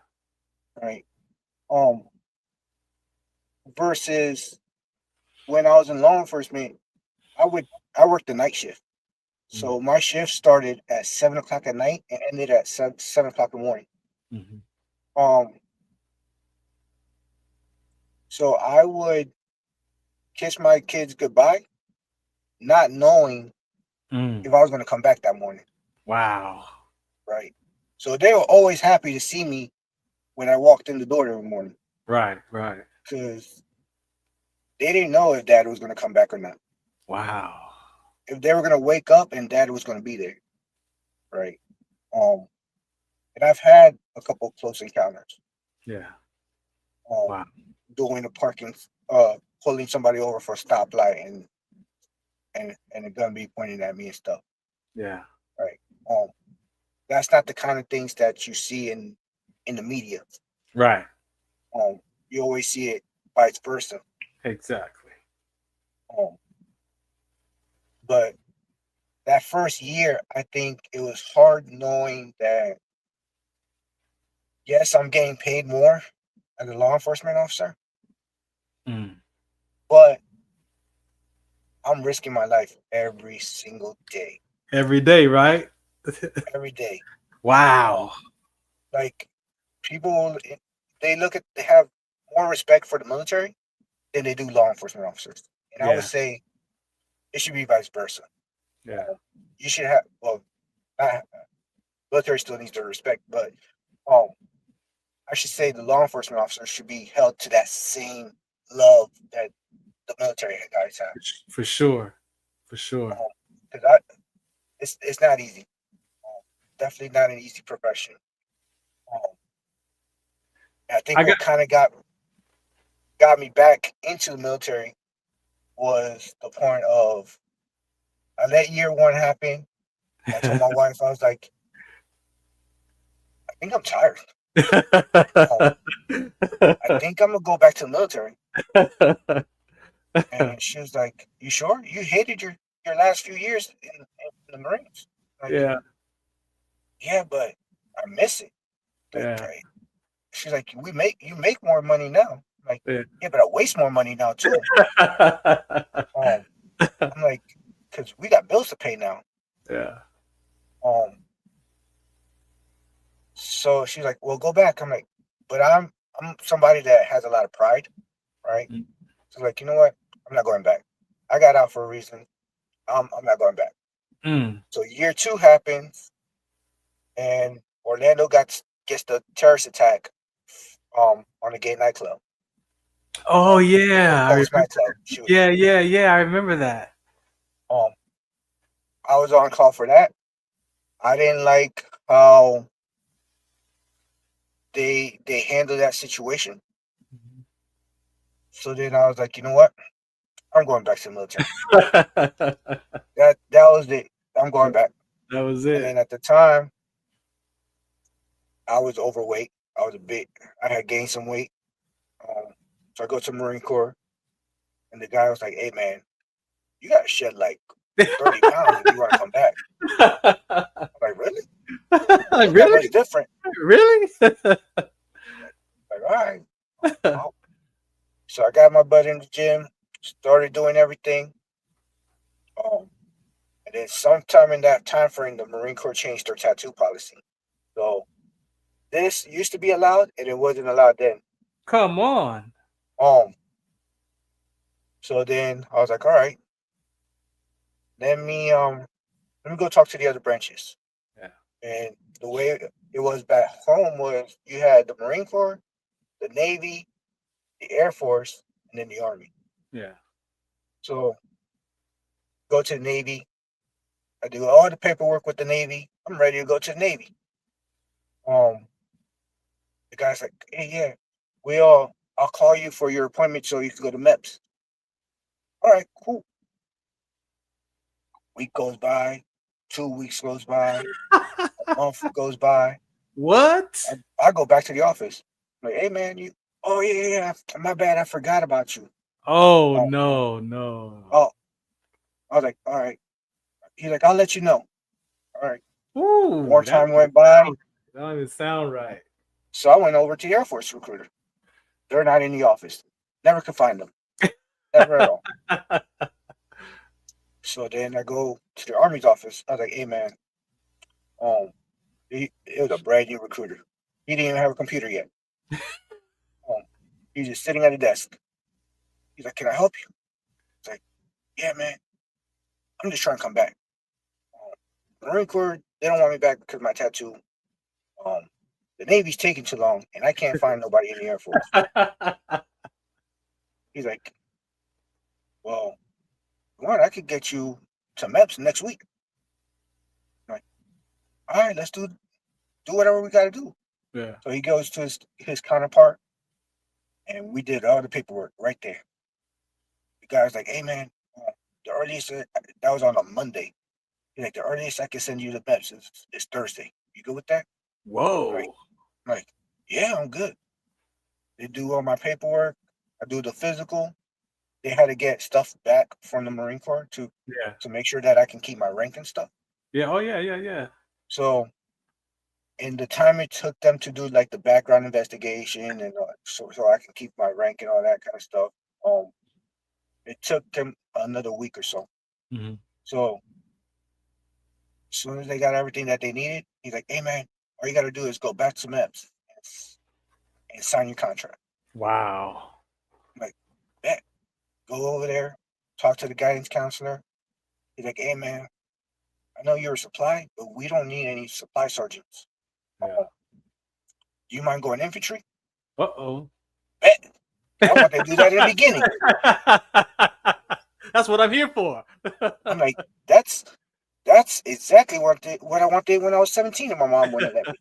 Right. Versus when I was in law enforcement, I worked the night shift. So my shift started at 7 o'clock at night and ended at 7 o'clock in the morning. So I would kiss my kids goodbye, not knowing if I was going to come back that morning. Wow. Right. So they were always happy to see me when I walked in the door every morning. Right. Because they didn't know if dad was going to come back or not. Wow. If they were going to wake up and dad was going to be there. Right. And I've had a couple of close encounters. Yeah. Wow. Doing the parking, pulling somebody over for a stoplight and a gun be pointed at me and stuff. Yeah. Right. That's not the kind of things that you see in the media. Right. You always see it vice versa. Exactly. But that first year, I think it was hard knowing that, yes, I'm getting paid more as a law enforcement officer, but I'm risking my life every single day. Every day, right? Every day. Wow. Like, people, they have more respect for the military than they do law enforcement officers. And I would say it should be vice versa. Yeah. You should have, military still needs their respect, but I should say the law enforcement officers should be held to that same love that the military guys have. For sure. Because it's not easy. Definitely not an easy profession. I think what kind of got me back into the military was the point of I let year one happen. I told my wife, I was like, I think I'm tired. I think I'm gonna go back to the military. And she was like, "You sure? You hated your last few years in the Marines?" Like, yeah, but I miss it. Like, she's like, you make more money now. I'm like, yeah, but I waste more money now too. I'm like, because we got bills to pay now. Yeah. So she's like, well, go back. I'm like, but I'm somebody that has a lot of pride, right? So like, you know what? I'm not going back. I got out for a reason. I'm not going back. So year 2 happens, and Orlando gets the terrorist attack on a gay nightclub. Oh yeah, nightclub. Yeah. I remember that. I was on call for that. I didn't like how they handled that situation. So then I was like, you know what? I'm going back to the military. that was it. I'm going back. That was it. And then at the time, I was overweight. I had gained some weight. So I go to Marine Corps, and the guy was like, hey, man, you got to shed like 30 pounds if you want to come back. I'm like, really? Like, really? That much different. Really? Like, all right. So I got my butt in the gym, started doing everything. And then sometime in that time frame, the Marine Corps changed their tattoo policy. So this used to be allowed, and it wasn't allowed then. Come on. So then I was like, all right, let me go talk to the other branches. Yeah. And the way it was back home was you had the Marine Corps, the Navy, the Air Force, and then the Army. Yeah. So go to the Navy. I do all the paperwork with the Navy. I'm ready to go to the Navy. The guy's like, hey, yeah, I'll call you for your appointment so you can go to MEPS. All right, cool. Week goes by, 2 weeks goes by, a month goes by. What? I go back to the office. I'm like, hey man, yeah, my bad, I forgot about you. Oh, no. Oh, I was like, all right. He's like, I'll let you know. All right. Ooh, more time went by. That don't even sound right. So I went over to the Air Force recruiter. They're not in the office. Never could find them. Never at all. So then I go to the Army's office. I was like, hey man, it was a brand new recruiter. He didn't even have a computer yet. He's just sitting at a desk. He's like, can I help you? It's like, yeah, man. I'm just trying to come back. Marine Corps, they don't want me back because of my tattoo. The Navy's taking too long, and I can't find nobody in the Air Force. He's like, well, I could get you to MEPS next week. I'm like, all right, let's do whatever we got to do. Yeah. So he goes to his counterpart, and we did all the paperwork right there. The guy's like, hey, man, the earliest, that was on a Monday. He's like, the earliest I can send you to MEPS is Thursday. You good with that? Whoa. I'm like, yeah, I'm good. They do all my paperwork. I do the physical. They had to get stuff back from the Marine Corps to make sure that I can keep my rank and stuff. Yeah. Oh, yeah. So in the time it took them to do like the background investigation and so I can keep my rank and all that kind of stuff, it took them another week or so. Mm-hmm. So as soon as they got everything that they needed, he's like, hey, man, all you got to do is go back to MEPS and sign your contract. Wow. I'm like, bet. Go over there, talk to the guidance counselor. He's like, hey, man, I know you're a supply, but we don't need any supply sergeants. Yeah. Do you mind going infantry? Uh-oh. Bet. I want to do that in the beginning. That's what I'm here for. I'm like, that's exactly what I wanted when I was 17 and my mom wouldn't let me.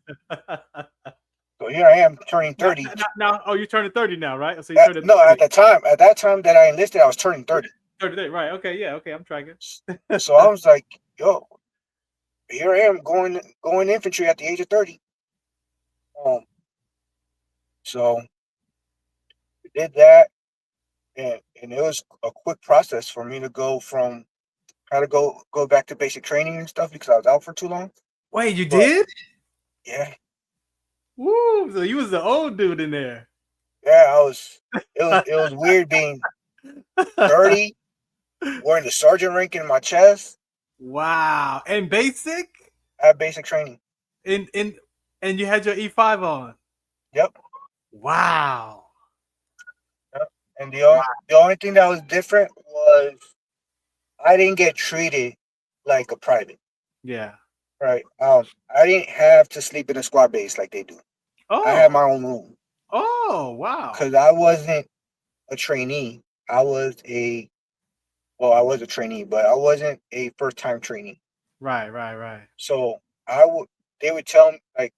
So here I am turning 30. Now, you're turning 30 now, right? So at that time that I enlisted, I was turning 30. 30, right? Okay, yeah, okay, I'm tracking. So I was like, yo, here I am going infantry at the age of 30. So we did that, and it was a quick process for me to go from how to go back to basic training and stuff because I was out for too long. Wait, you did? Yeah. Woo! So you was the old dude in there. Yeah, I was. It was weird being 30, wearing the sergeant rank in my chest. Wow. And basic? I had basic training. And you had your E5 on. Yep. Wow. Yep. And the only thing that was different was I didn't get treated like a private. Yeah. Right. I didn't have to sleep in a squad base like they do. I had my own room. Oh, wow. Because I wasn't a trainee. I was a trainee, but I wasn't a first-time trainee. Right. So they would tell me, like,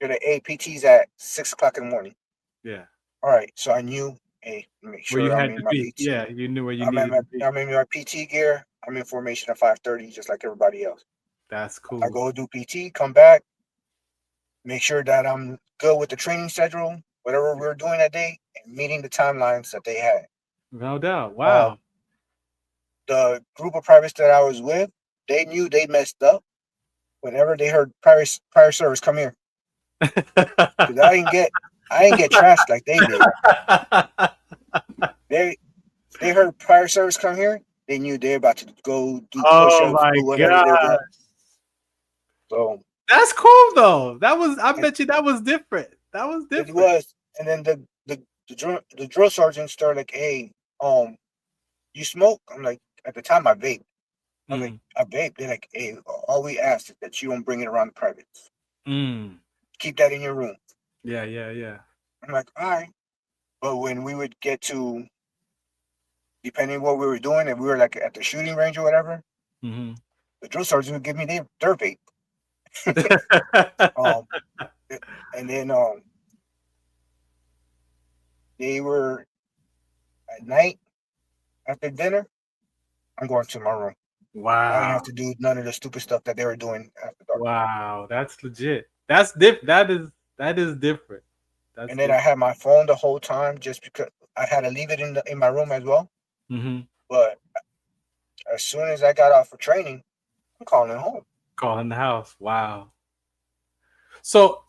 you're the APTs at 6:00 in the morning. Yeah. All right. So I knew, hey, make Where you sure I'm had in to my be. PT. Yeah, you knew where you I'm needed to be. in my PT gear. I'm in formation at 5:30, just like everybody else. That's cool. I go do PT, come back, make sure that I'm good with the training schedule, whatever we're doing that day, and meeting the timelines that they had. No doubt. Wow. The group of privates that I was with, they knew they messed up whenever they heard prior service come here. Because I didn't get trashed like they did. They heard prior service come here, they knew they're about to go do push-ups, do whatever they're doing. So that's cool though. I bet you that was different. That was different. It was. And then the drill sergeant started like, hey, you smoke? I'm like, at the time I vape. I'm like, I vape. They're like, hey, all we ask is that you don't bring it around the privates. Keep that in your room. Yeah. I'm like, all right. But when we would get to, depending on what we were doing, if we were like at the shooting range or whatever, the drill sergeant would give me their vape. And then they were at night after dinner, I'm going to my room. Wow. I didn't have to do none of the stupid stuff that they were doing after dark. Wow, that's legit. That's different. That is different. And then I had my phone the whole time just because I had to leave it in my room as well. But as soon as I got off for training, I'm calling home. Calling the house. Wow. So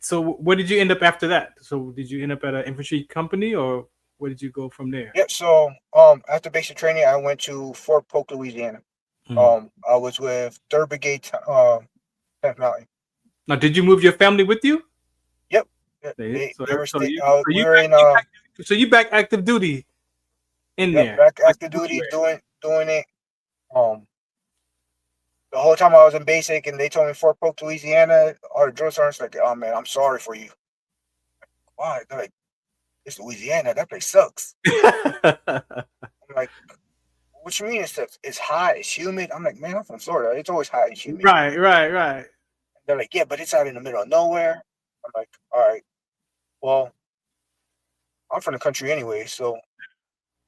so where did you end up after that? So did you end up at an infantry company or where did you go from there? Yep. So after basic training, I went to Fort Polk, Louisiana. I was with 3rd Brigade 10th Mountain. Now, did you move your family with you? Yep. So you back active duty in there? Back active duty, doing it. The whole time I was in basic, and they told me Fort Polk, Louisiana. Our drill sergeant's like, "Oh man, I'm sorry for you." Why? They're like, "It's Louisiana. That place sucks." I'm like, "What you mean it sucks? It's hot. It's humid." I'm like, "Man, I'm from Florida. It's always hot and humid." Right. They're like, "Yeah, but it's out in the middle of nowhere." I'm like, "All right. Well, I'm from the country anyway, so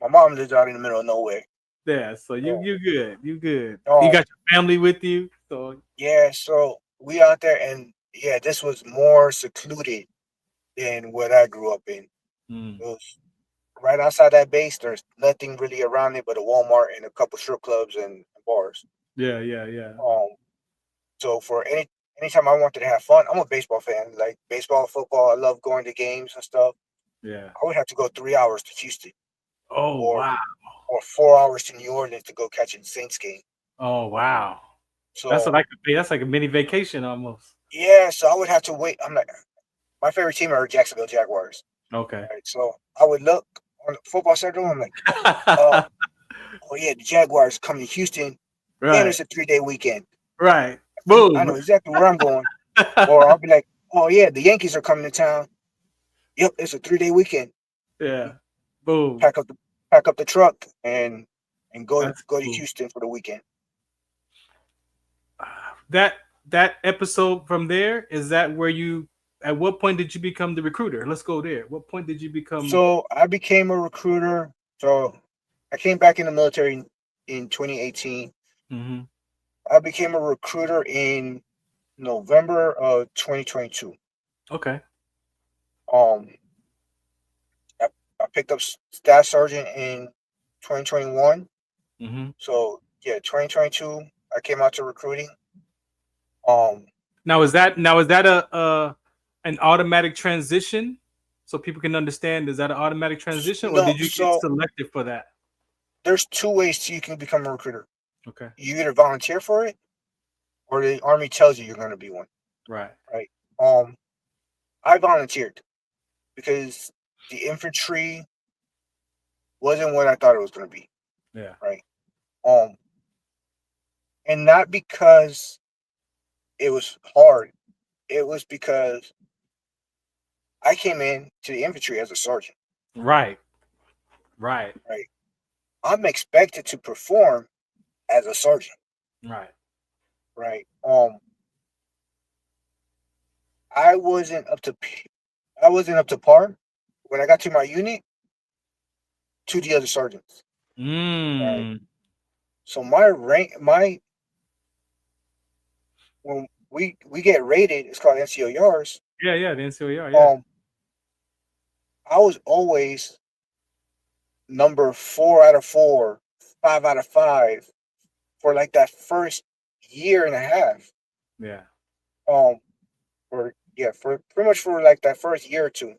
my mom lives out in the middle of nowhere." Yeah, so you good. You good. You got your family with you. So yeah, so we out there, and yeah, this was more secluded than what I grew up in. It was right outside that base. There's nothing really around it but a Walmart and a couple strip clubs and bars. Yeah. So for anytime I wanted to have fun, I'm a baseball fan. Like baseball, football, I love going to games and stuff. Yeah. I would have to go 3 hours to Houston. Oh, wow. Or 4 hours to New Orleans to go catch a Saints game. Oh, wow. So that's like a mini vacation almost. Yeah, so I would have to wait. I'm like, my favorite team are Jacksonville Jaguars. Okay. Right, so I would look on the football schedule. I'm like, oh yeah, the Jaguars come to Houston. Right. And it's a 3-day weekend. Right. Boom. I know exactly where I'm going. Or I'll be like, oh yeah, the Yankees are coming to town. Yep, it's a 3-day weekend. Yeah. Boom. Pack up the truck and go to Houston for the weekend. That episode from there, is that where you, at what point did you become the recruiter? Let's go there. What point did you become? So I became a recruiter. So I came back in the military in 2018. I became a recruiter in November of 2022. Okay. I picked up staff sergeant in 2021. So yeah, 2022 I came out to recruiting. Now is that a an automatic transition so people can understand? Is that an automatic transition, or No, did you get so selected for that? there's two ways you can become a recruiter. Okay. You either volunteer for it, or the Army tells you you're going to be one. Right. Right. I volunteered because the infantry wasn't what I thought it was going to be. Yeah. Right. And not because it was hard. It was because I came in to the infantry as a sergeant. Right. Right. Right. I'm expected to perform as a sergeant. Right. Right. I wasn't up to par when I got to my unit to the other sergeants. Right. So my rank, when we get rated, it's called NCOERs. Yeah, the NCOER. Yeah. I was always number 4 out of 4, 5 out of 5 for like that first year and a half. Yeah. For pretty much for like that first year or two,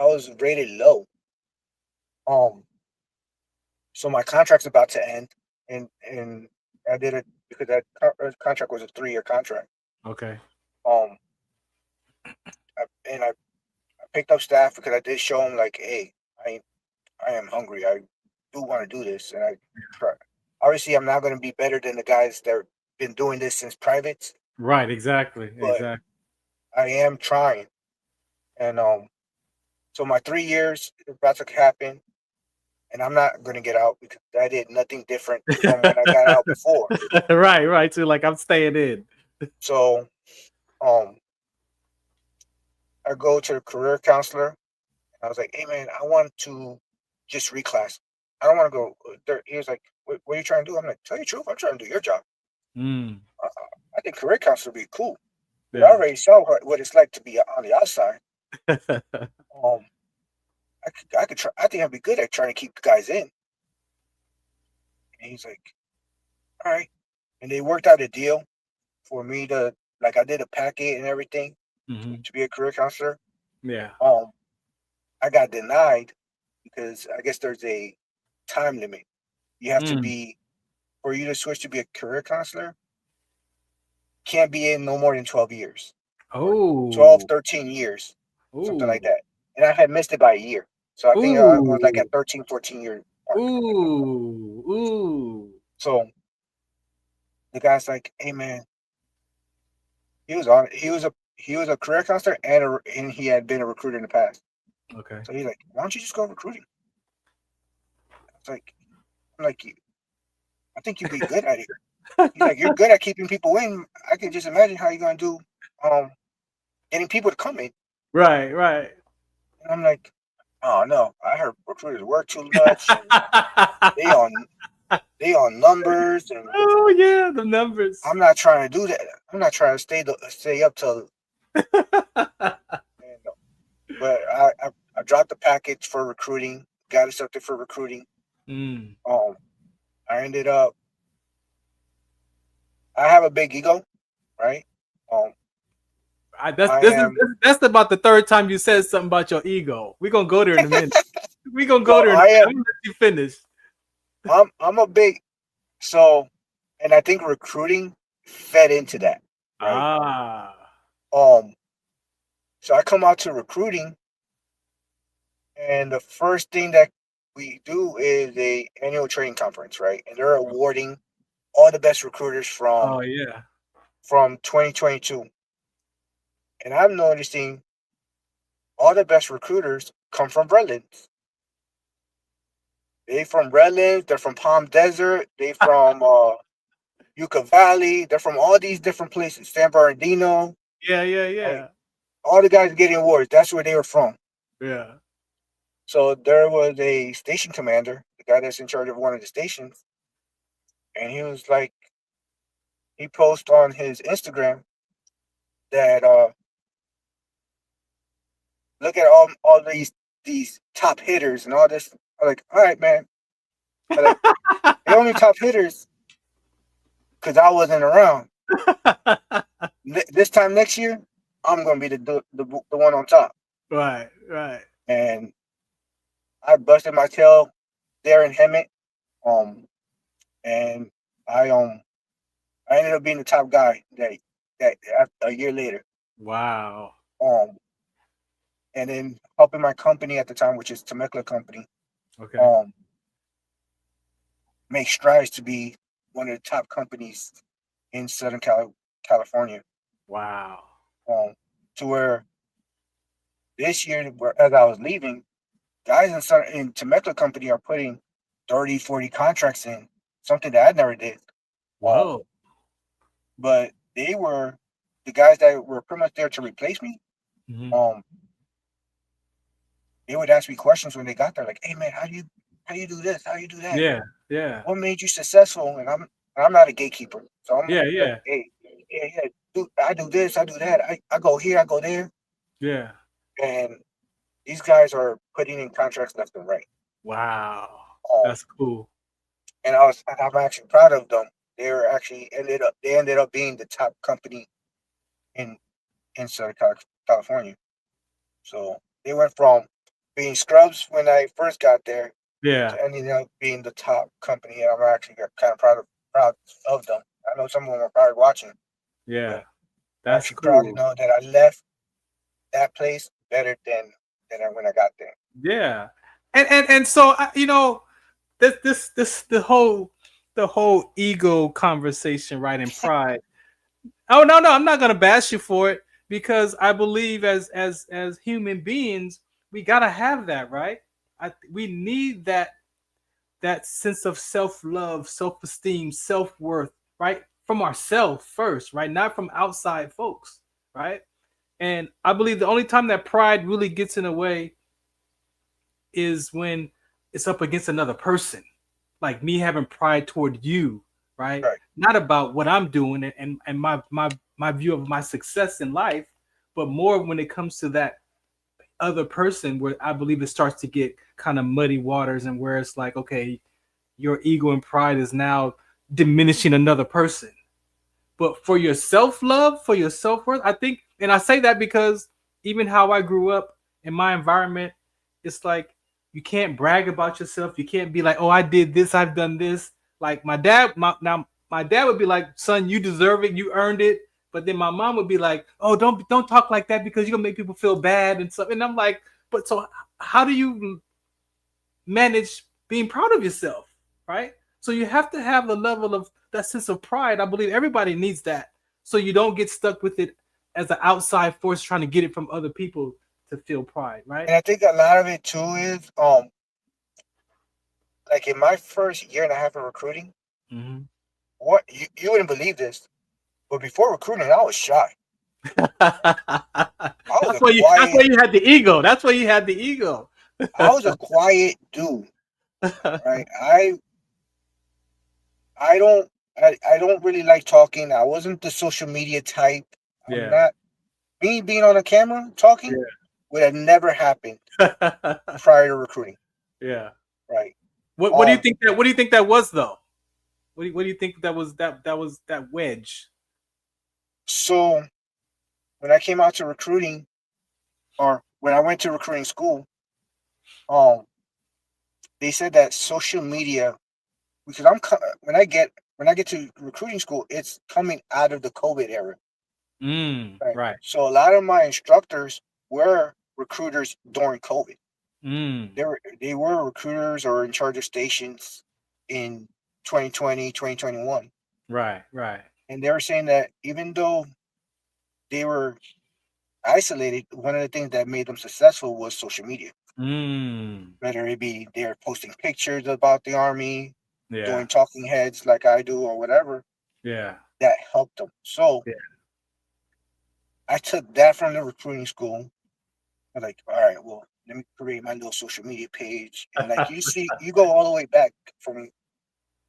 I was rated low. So my contract's about to end, and I did it because that contract was a 3-year contract. Okay. I picked up staff because I did show them like, hey, I am hungry. I do want to do this, and I try. Obviously, I'm not going to be better than the guys that have been doing this since privates. Right. Exactly. But Exactly. I am trying, and so my 3 years is about to happen, and I'm not going to get out because I did nothing different from when I got out before. Right. So like I'm staying in. So, I go to the career counselor, and I was like, hey man, I want to just reclass. I don't want to go there. He was like, what are you trying to do? I'm like, tell you the truth, I'm trying to do your job. I think career counselor would be cool. But I already saw what it's like to be on the outside. I could try. I think I'd be good at trying to keep guys in. And he's like, all right. And they worked out a deal for me to, like, I did a packet and everything to be a career counselor. Yeah. I got denied because I guess there's a time limit. You have to be, for you to switch to be a career counselor, can't be in no more than 12 years. 12, 13 years, something like that. And I had missed it by a year. So I think I was like at 13, 14 years. So the guy's like, hey man, he was a career counselor and he had been a recruiter in the past. Okay. So he's like, why don't you just go recruiting? I'm like, I think you'd be good at it. He's like, you're good at keeping people in. I can just imagine how you're gonna do getting people to come in. Right. And I'm like, oh no, I heard recruiters work too much. They on numbers and the numbers. I'm not trying to do that. I'm not trying to stay up till. But I dropped the package for recruiting, got accepted for recruiting. I ended up. I have a big ego, right? That's about the third time you said something about your ego. We're gonna go there in a minute. We're gonna go there. I'm gonna let you finish. I'm a big and I think recruiting fed into that. Right? So I come out to recruiting, and the first thing that we do is a annual training conference, right? And they're awarding all the best recruiters from 2022. And I'm noticing all the best recruiters come from Redlands. They from Redlands, they're from Palm Desert, they from Yucca Valley, they're from all these different places, San Bernardino. Yeah. Like, all the guys getting awards, that's where they were from. Yeah. So there was a station commander, the guy that's in charge of one of the stations, and he was like, he posted on his Instagram that look at all these top hitters and all this. I'm like, all right, man. But like, the only top hitters because I wasn't around. This time next year, I'm gonna be the one on top. Right. And I busted my tail there in Hemet. And I ended up being the top guy that a year later. Wow. And then helping my company at the time, which is Temecula Company, Okay. make strides to be one of the top companies in Southern California. Wow. To where this year, as I was leaving, guys in Temecula Company are putting 30, 40 contracts in, something that I never did. Whoa. But they were the guys that were pretty much there to replace me. Mm-hmm. They would ask me questions when they got there, like, "Hey man, how do you do this? How do you do that? Yeah. What made you successful?" And I'm not a gatekeeper, so I'm Yeah. like, "Hey, dude, I do this, I do that. I go here, I go there." Yeah. And these guys are putting in contracts left and right. Wow. Um, That's cool. And I'm actually proud of them. They ended up being the top company in Southern California. So they went from being scrubs when I first got there Yeah. to ending up being the top company. And I'm actually kind of proud of them. I know some of them are probably watching. Yeah. I'm That's actually proud to cool. know that I left that place better than when I got there. Yeah. And so the whole ego conversation, right? And pride. Oh no, I'm not gonna bash you for it, because I believe as human beings, we gotta have that, right? We need that sense of self-love, self-esteem, self-worth, right? From ourselves first, right? Not from outside folks, right? And I believe the only time that pride really gets in the way is when it's up against another person, like me having pride toward you, right? Not about what I'm doing and my view of my success in life, but more when it comes to that other person, where I believe it starts to get kind of muddy waters, and where it's like, okay, your ego and pride is now diminishing another person. But for your self-love, for your self-worth, I think, and I say that because even how I grew up in my environment, it's like you can't brag about yourself. You can't be like, oh, I did this, I've done this. Like my dad would be like, son, you deserve it, you earned it. But then my mom would be like, oh, don't talk like that, because you're gonna make people feel bad and stuff. And I'm like, but so how do you manage being proud of yourself, right? So you have to have the level of that sense of pride. I believe everybody needs that, so you don't get stuck with it as an outside force trying to get it from other people to feel pride, right? And I think a lot of it too is like in my first year and a half of recruiting, what you wouldn't believe this, but before recruiting, I was shy. That's why you had the ego. That's why you had the ego. I was a quiet dude, right? I don't really like talking. I wasn't the social media type. I'm not. Me being on a camera talking would have never happened prior to recruiting. Yeah. Right. What do you think that? What do you think that was though? What do you think that was that wedge? So when I came out to recruiting, or when I went to recruiting school, they said that social media, because when I get to recruiting school, it's coming out of the COVID era. Right. So a lot of my instructors were recruiters during COVID. They were recruiters or in charge of stations in 2020, 2021. Right. And they were saying that even though they were isolated, one of the things that made them successful was social media. Whether it be they're posting pictures about the Army, doing talking heads like I do or whatever. Yeah. That helped them. So I took that from the recruiting school. I was like, all right, well, let me create my little social media page. And like you go all the way back from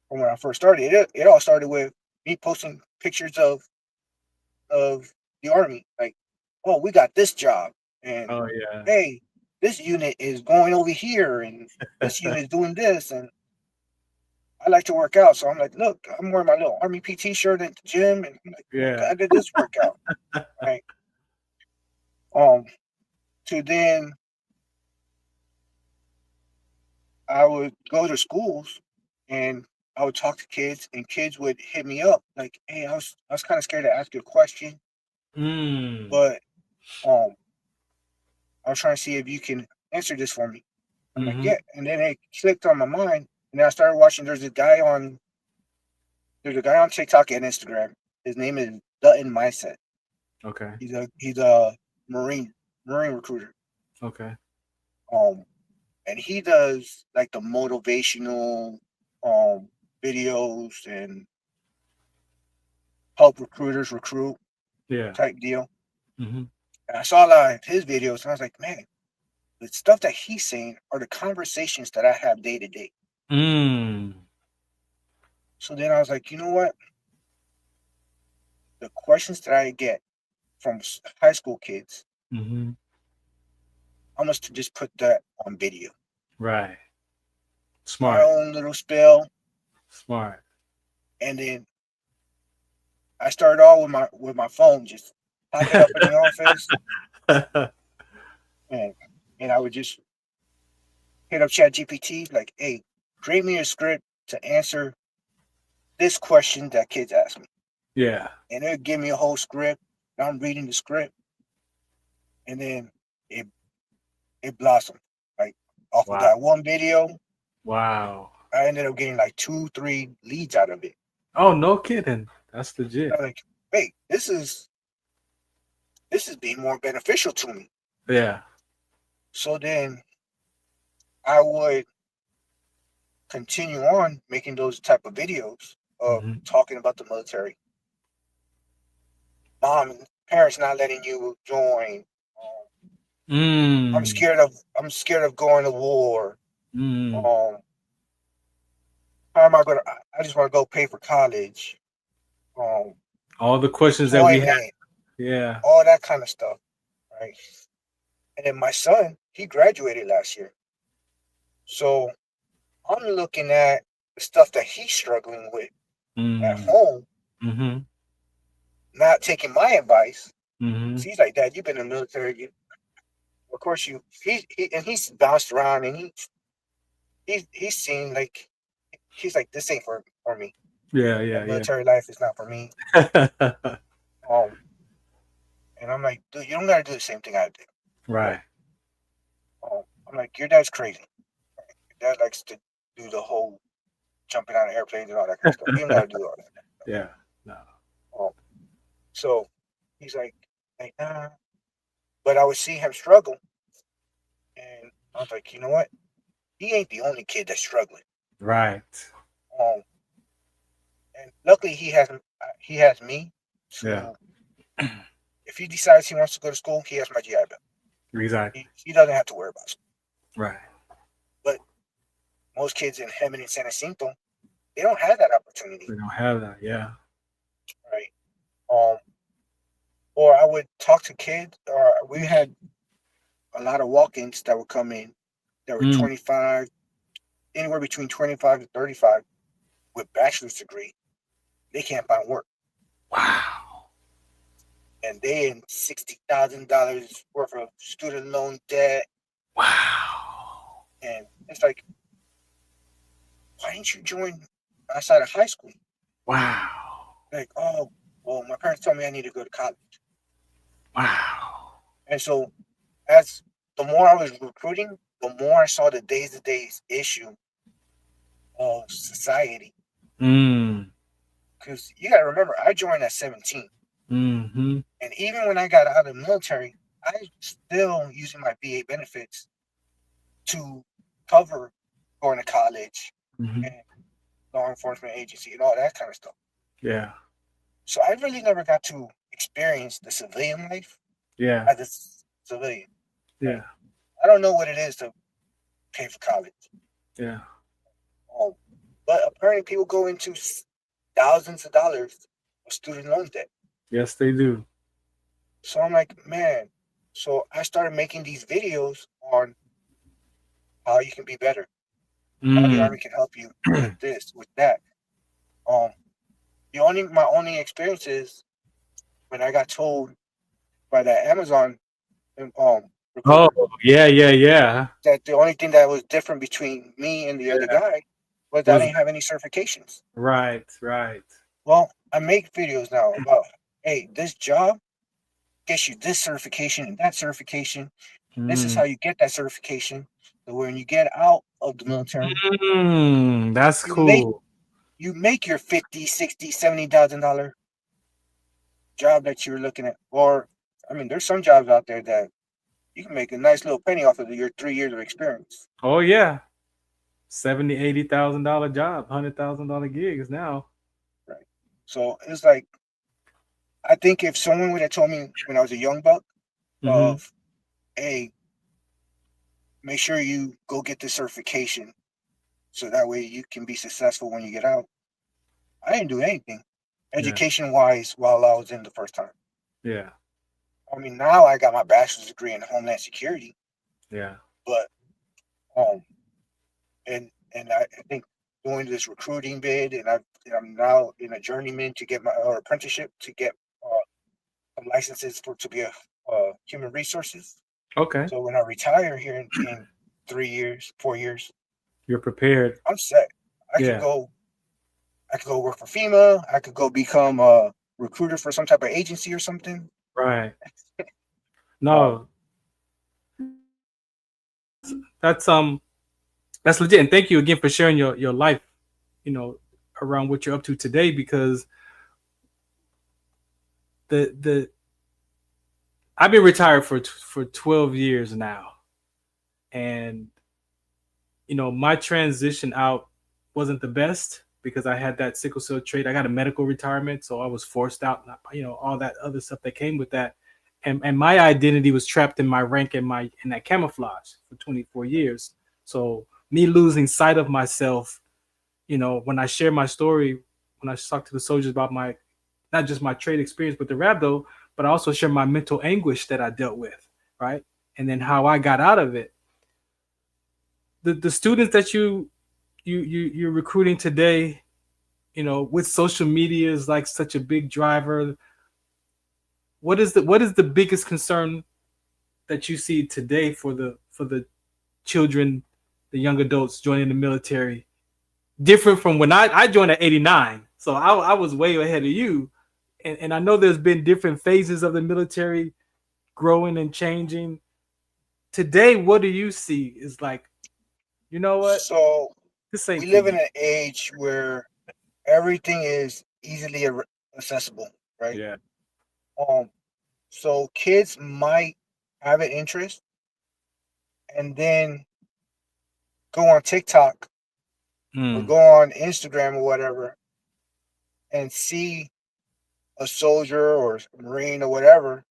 when I first started. It all started with me posting pictures of the Army. Like, oh, we got this job. And hey, this unit is going over here and this unit is doing this. And I like to work out, so I'm like, look, I'm wearing my little Army PT shirt at the gym, and I'm like, Yeah. I did this workout, right? To then I would go to schools, and I would talk to kids, and kids would hit me up like, "Hey, I was kind of scared to ask you a question, but I was trying to see if you can answer this for me." I'm like, "Yeah," and then it clicked on my mind, and then I started watching. There's a guy on TikTok and Instagram. His name is Dutton Mindset. Okay. He's a Marine recruiter. Okay. And he does like the motivational videos and help recruiters recruit type deal. Mm-hmm. And I saw a lot of his videos, and I was like, man, the stuff that he's saying are the conversations that I have day to day. So then I was like, you know what? The questions that I get from high school kids, I must just put that on video. Right. Smart. My own little spill. Smart. And then I started all with my phone, just pop it up in the office. And I would just hit up ChatGPT, like, hey, create me a script to answer this question that kids ask me. Yeah. And it'll give me a whole script. And I'm reading the script. And then it blossomed. Like off of that one video. Wow. I ended up getting like 2-3 leads out of it. Oh, no kidding. That's legit. I'm like, wait, this is being more beneficial to me. Yeah. So then I would continue on making those type of videos of talking about the military. Mom and parents not letting you join. I'm scared of going to war. How am I gonna? I just want to go pay for college. All the questions that we had. Yeah. All that kind of stuff, right? And then my son, he graduated last year. So I'm looking at the stuff that he's struggling with at home, not taking my advice. So he's like, Dad, you've been in the military. Of course he's bounced around, and he's seen like, he's like, this ain't for me. Yeah. Military life is not for me. And I'm like, dude, you don't gotta do the same thing I did. Right. I'm like, your dad's crazy. Your dad likes to do the whole jumping out of airplanes and all that kind of stuff. You don't gotta do all that. Yeah. No. So he's like, nah. But I would see him struggle, and I was like, you know what? He ain't the only kid that's struggling. Right. And luckily he has me. So yeah. If he decides he wants to go to school, he has my GI Bill. Exactly. He doesn't have to worry about school. Right. But most kids in Hemet and San Jacinto, they don't have that opportunity. They don't have that, yeah. Right. Or I would talk to kids, or we had a lot of walk-ins that would come in that were 25, anywhere between 25 to 35 with bachelor's degree. They can't find work. Wow. And they in $60,000 worth of student loan debt. Wow. And it's like, why didn't you join outside of high school? Wow. Like, oh, well, my parents told me I need to go to college. Wow. And so as the more I was recruiting, the more I saw the day-to-day issue of society. Because you got to remember, I joined at 17. And even when I got out of the military, I was still using my VA benefits to cover going to college and law enforcement agency and all that kind of stuff. Yeah. So I really never got to experience the civilian life as a civilian. Yeah. I don't know what it is to pay for college. Yeah. But apparently people go into thousands of dollars of student loan debt. Yes, they do. So I'm like, man. So I started making these videos on how you can be better. How the Army can help you with this, with that. My only experience is when I got told by that Amazon recruiter yeah. that the only thing that was different between me and the other guy was that I didn't have any certifications. Right. Well, I make videos now about, hey, this job gets you this certification and that certification. This is how you get that certification. So when you get out of the military, That's cool. You make your $50,000, $60,000, $70,000 job that you're looking at. Or, I mean, there's some jobs out there that you can make a nice little penny off of your 3 years of experience. Oh yeah, $70,000, $80,000 job, $100,000 gigs now. Right. So it's like, I think if someone would have told me when I was a young buck of, hey, make sure you go get this certification so that way you can be successful when you get out. I didn't do anything education-wise while I was in the first time. Yeah. I mean, now I got my bachelor's degree in Homeland Security. Yeah. But, and I think doing this recruiting bid, and I'm now in a journeyman to get my apprenticeship to get licenses to be a human resources. Okay. So when I retire here in 3 years, 4 years, you're prepared. I'm set. I could go work for FEMA. I could go become a recruiter for some type of agency or something. Right. No. That's legit. And thank you again for sharing your life, around what you're up to today, because I've been retired for 12 years now. And my transition out wasn't the best because I had that sickle cell trait. I got a medical retirement, so I was forced out, all that other stuff that came with that. And my identity was trapped in my rank and in that camouflage for 24 years. So me losing sight of myself, when I share my story, when I talk to the soldiers about not just my trade experience with the rhabdo, but I also share my mental anguish that I dealt with, right? And then how I got out of it. The students that you're recruiting today, with social media is like such a big driver. What is the biggest concern that you see today for the children, the young adults joining the military? Different from when I joined at 89, so I was way ahead of you, and I know there's been different phases of the military growing and changing. Today, what do you see is like, you know what? So we live in an age where everything is easily accessible, right? Yeah. So kids might have an interest and then go on TikTok or go on Instagram or whatever and see a soldier or a Marine or whatever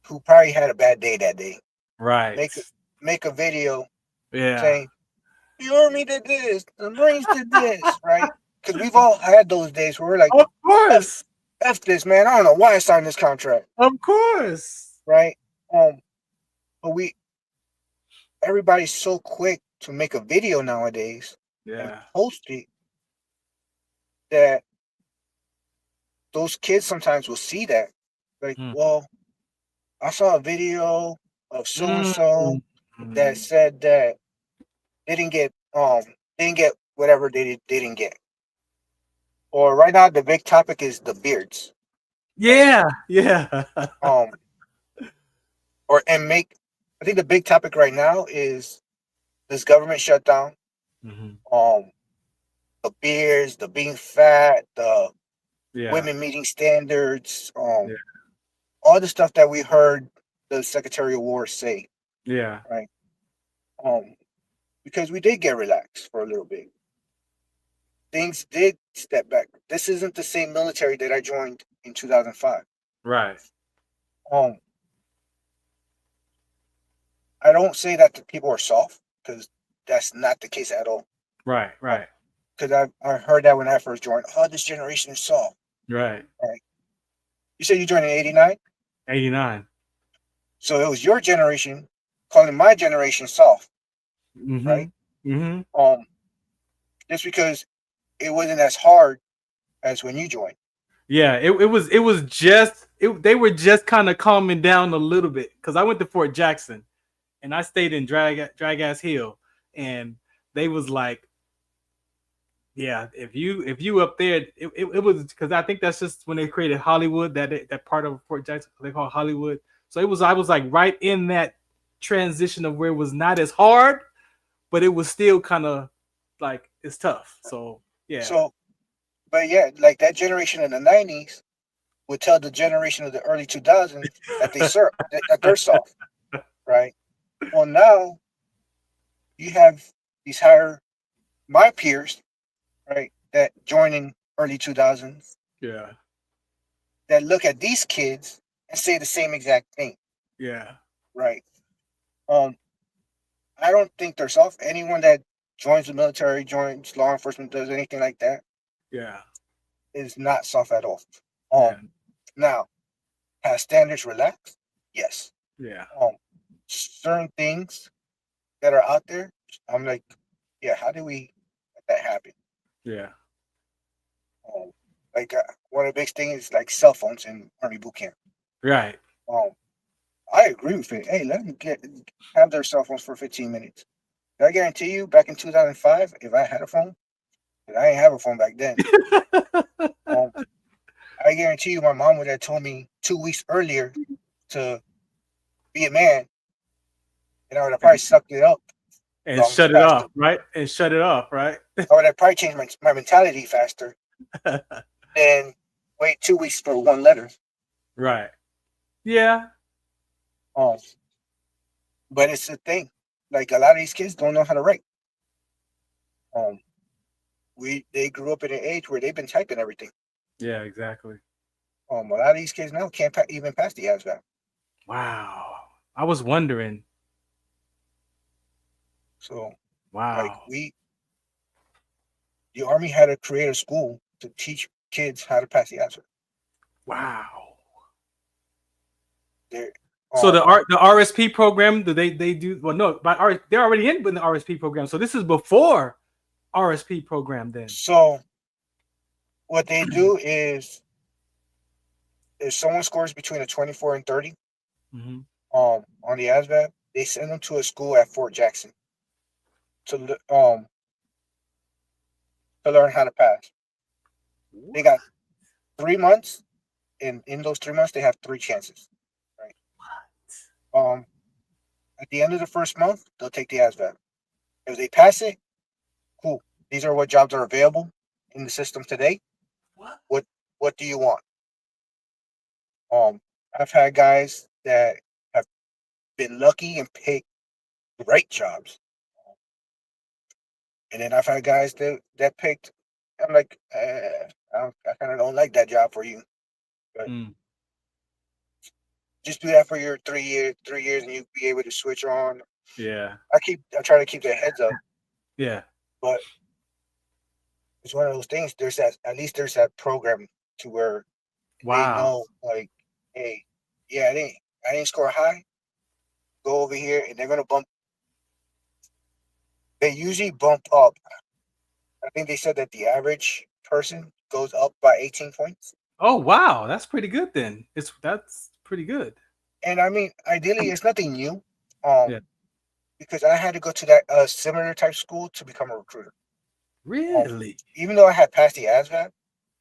who probably had a bad day that day. Right. Make a video saying, the Army did this, the Marines did this, right? Because we've all had those days where we're like, of course, F this, man. I don't know why I signed this contract. Of course. Right? But everybody's so quick to make a video nowadays and post it that those kids sometimes will see that. Like, well, I saw a video of so-and-so that said that they didn't get whatever they didn't get. Or right now the big topic is the beards. Yeah. I think the big topic right now is this government shutdown. The beards, the being fat, the women meeting standards, all the stuff that we heard the Secretary of War say. Yeah. Right. Because we did get relaxed for a little bit. Things did step back. This isn't the same military that I joined in 2005. Right. I don't say that the people are soft because that's not the case at all. Right. Because I heard that when I first joined. Oh, this generation is soft. Right. You said you joined in 89? 89. So it was your generation calling my generation soft. right? Mm-hmm. Just because it wasn't as hard as when you joined. Yeah, it was just they were just kind of calming down a little bit because I went to Fort Jackson and I stayed in Drag Ass Hill, and they was like, yeah, if you up there, it was because I think that's just when they created Hollywood, that part of Fort Jackson they call Hollywood. So I was like right in that transition of where it was not as hard, but it was still kind of like it's tough. So yeah. So, but yeah, like that generation in the '90s would tell the generation of the early 2000s that that they're soft, right? Well, now you have these my peers, right, that join in early 2000s Yeah. that look at these kids and say the same exact thing, Yeah. right? Um, I don't think they're soft. Anyone that joins the military, joins law enforcement, does anything like that Yeah. is not soft at all. Yeah. Now, has standards relaxed? Yes. Yeah. Certain things that are out there, I'm like, yeah, how do we let that happen? Yeah. Like one of the big things is like cell phones in Army boot camp. Right. I agree with it. Hey, let them have their cell phones for 15 minutes. I guarantee you, back in 2005, if I had a phone, and I didn't have a phone back then, I guarantee you, my mom would have told me 2 weeks earlier to be a man, and I would have probably sucked it up and shut it off, right? And shut it off, right? I would have probably changed my mentality faster than wait 2 weeks for one letter. Right. Yeah. But it's the thing. Like a lot of these kids don't know how to write. They grew up in an age where they've been typing everything. Yeah, exactly. A lot of these kids now can't even pass the ASVAB. Wow. I was wondering. So, wow. Like the Army had to create a school to teach kids how to pass the ASVAB. Wow. So the RSP program, do they do well? No, but they're already in the RSP program. So this is before RSP program. Then. So what they do is, if someone scores between a 24 and 30, on the ASVAB, they send them to a school at Fort Jackson to learn how to pass. They got 3 months, and in those 3 months, they have 3 chances. Right. At the end of the first month, they'll take the ASVAB. If they pass it, cool. These are what jobs are available in the system today. What do you want? I've had guys that have been lucky and picked the right jobs. And then I've had guys that picked, I'm like, I kind of don't like that job for you. But just do that for your 3 years, and you'll be able to switch on. Yeah. I try to keep their heads up. Yeah. But it's one of those things. At least there's that program to where they know, like, hey, yeah, I didn't score high. Go over here, and they're gonna bump. They usually bump up. I think they said that the average person goes up by 18 points. Oh wow, that's pretty good then. That's pretty good. And I mean, ideally, it's nothing new. Because I had to go to that similar type school to become a recruiter. Really? Even though I had passed the ASVAB.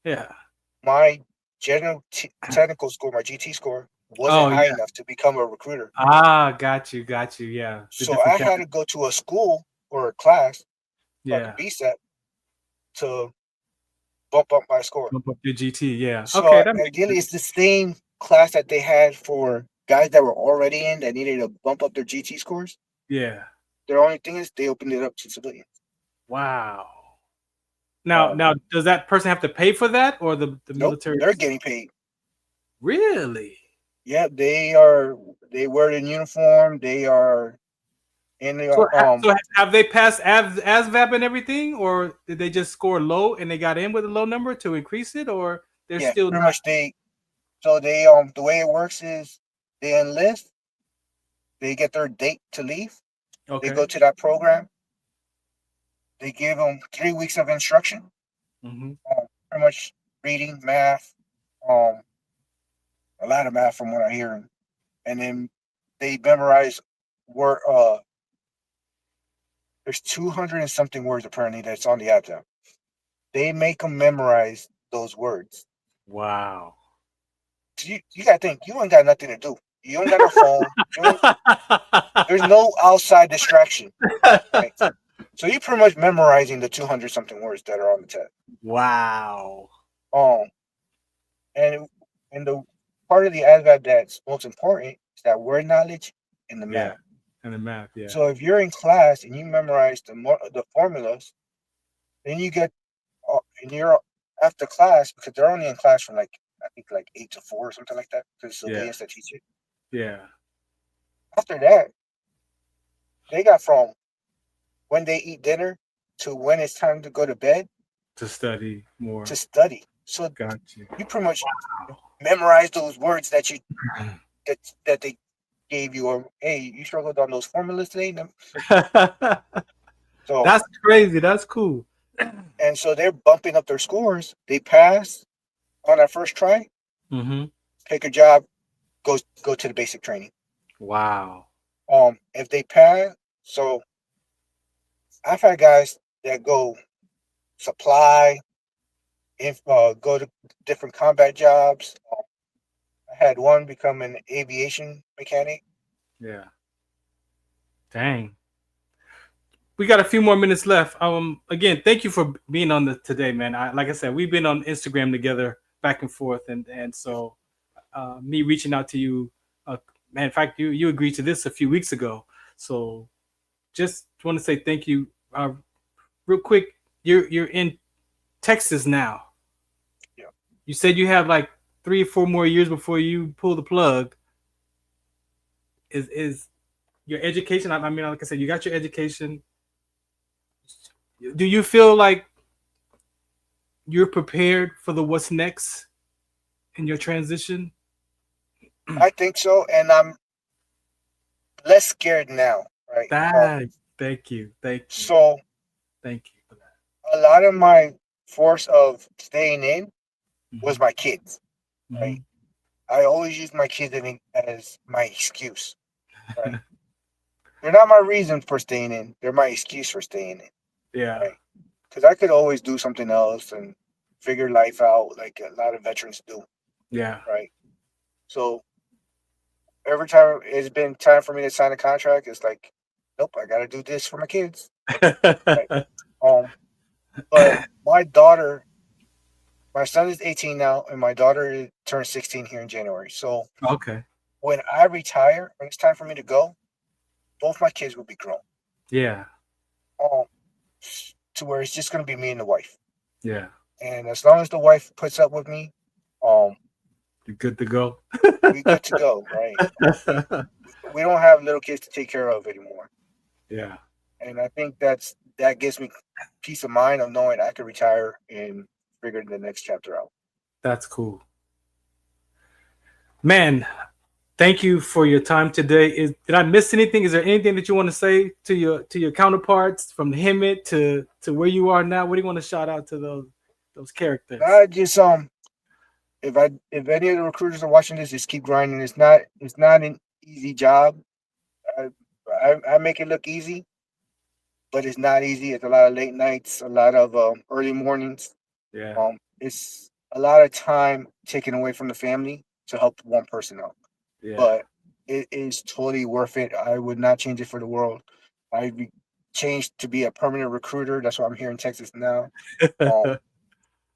Yeah. My general technical score, my GT score, wasn't high enough to become a recruiter. Ah, got you. Yeah. So I had to go to a school or a class, like a BSET, to bump up my score. Bump up your GT, yeah. So okay, ideally, it's the same class that they had for guys that were already in that needed to bump up their GT scores. Yeah. The only thing is they opened it up to civilians. Wow. Now, does that person have to pay for that, or the military? They're getting paid. Really? Yeah, they are. They wear the uniform. They are in the. So have they passed ASVAB and everything, or did they just score low and they got in with a low number to increase it, or they're still pretty much the way it works is they enlist, they get their date to leave, Okay. They go to that program. They give them 3 weeks of instruction, Mm-hmm. pretty much reading, math, a lot of math from what I hear, and then they memorize word. There's 200 and something words apparently that's on the app now. They make them memorize those words. Wow. So you gotta think, you ain't got nothing to do. You don't got no phone. There's no outside distraction. Right? So you're pretty much memorizing the 200 something words that are on the test. Wow. And the part of the ASVAB that's most important is that word knowledge and the math. And the math, yeah. So if you're in class and you memorize the formulas, then you get, and you're after class, because they're only in class from I think 8 to 4 or something like that, because it's Sylvia's that teach it. Yeah. After that, they got from when they eat dinner to when it's time to go to bed to study more. So you pretty much memorize those words that you that they gave you, or hey, you struggled on those formulas today. So that's crazy. That's cool. And so they're bumping up their scores. They pass on that first try. Mm-hmm. Pick a job, go to the basic training. Wow. If they pass, so I've had guys that go supply, go to different combat jobs. I had one become an aviation mechanic. Yeah. Dang. We got a few more minutes left. Again, thank you for being on today, man. Like I said, we've been on Instagram together, back and forth, and so me reaching out to you, man. In fact, you agreed to this a few weeks ago. So just want to say thank you. Real quick, you're in Texas now. Yeah. You said you have like 3 or 4 more years before you pull the plug. Is your education? I mean, like I said, you got your education. Do you feel like you're prepared for what's next in your transition? I think so, and I'm less scared now. Right. Thank you. So, thank you for that. A lot of my force of staying in was my kids. Mm-hmm. Right. I always use my kids as my excuse. Right. They're not my reason for staying in. They're my excuse for staying in. Yeah. Right. Because I could always do something else and figure life out like a lot of veterans do. Yeah. Right. So every time it's been time for me to sign a contract, it's like, nope, I got to do this for my kids. Right. But my son is 18 now, and my daughter turned 16 here in January. So okay, when I retire, when it's time for me to go, both my kids will be grown. Yeah. To where it's just going to be me and the wife. Yeah. And as long as the wife puts up with me, you're good to go. We're good to go, right? We don't have little kids to take care of anymore. Yeah. And I think that gives me peace of mind of knowing I can retire and figure the next chapter out. That's cool. Man, thank you for your time today. Did I miss anything? Is there anything that you want to say to your counterparts from Hemet to where you are now? What do you want to shout out to those characters? I just if any of the recruiters are watching this, just keep grinding. It's not an easy job. I make it look easy, but it's not easy. It's a lot of late nights, a lot of early mornings. Yeah. It's a lot of time taken away from the family to help one person out. Yeah. But it is totally worth it. I would not change it for the world. I'd be changed to be a permanent recruiter. That's why I'm here in Texas now.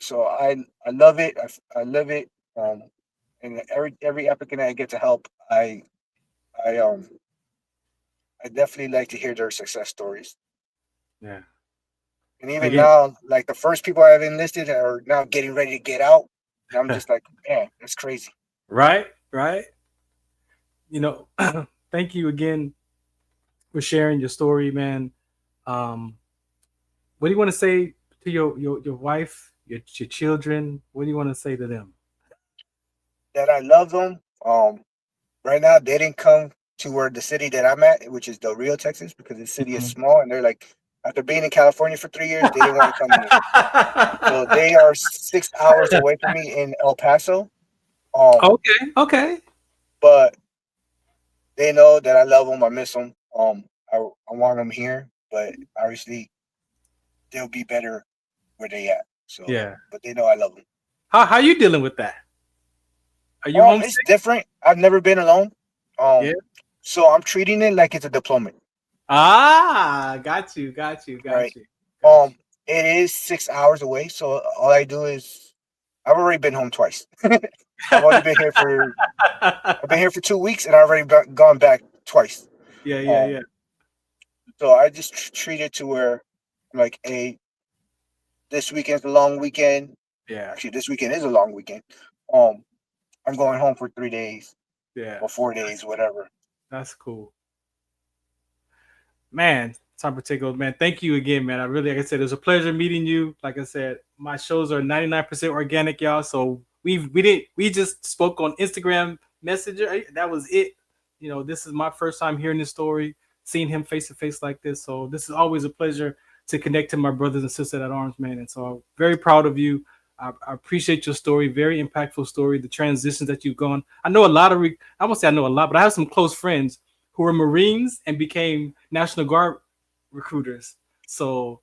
So I love it. I live it. And every applicant I get to help, I definitely like to hear their success stories. Yeah. And even now, like the first people I've enlisted are now getting ready to get out. And I'm just like, man, that's crazy. Right. You know, thank you again for sharing your story, man. What do you want to say to your wife, your children? What do you want to say to them? That I love them. Right now, they didn't come to where the city that I'm at, which is Del Rio, Texas, because the city is small, and they're like, after being in California for 3 years, they didn't want to come here. So they are 6 hours away from me in El Paso. Okay. But they know that I love them. I miss them. I want them here, but obviously they'll be better where they at. So yeah, but they know I love them. How you dealing with that? Are you homesick? It's different. I've never been alone. Yeah. So I'm treating it like it's a deployment. Got you. Right. It is 6 hours away. So all I do is I've already been home twice. I've only been here for 2 weeks, and I've already gone back twice. Yeah. So I just treat it to where I'm like, hey, this weekend's a long weekend. Yeah. Actually, this weekend is a long weekend. I'm going home for 3 days. Yeah. Or 4 days, whatever. That's cool. Man, Tom Pacheco, man, thank you again, man. Like I said, it was a pleasure meeting you. Like I said, my shows are 99% organic, y'all. So we just spoke on Instagram Messenger. That was it. You know, this is my first time hearing this story, seeing him face to face like this. So this is always a pleasure to connect to my brothers and sisters at arms, man. And so I'm very proud of you. I appreciate your story. Very impactful story. The transitions that you've gone. I know a lot of, I won't say I know a lot, but I have some close friends who were Marines and became National Guard recruiters. So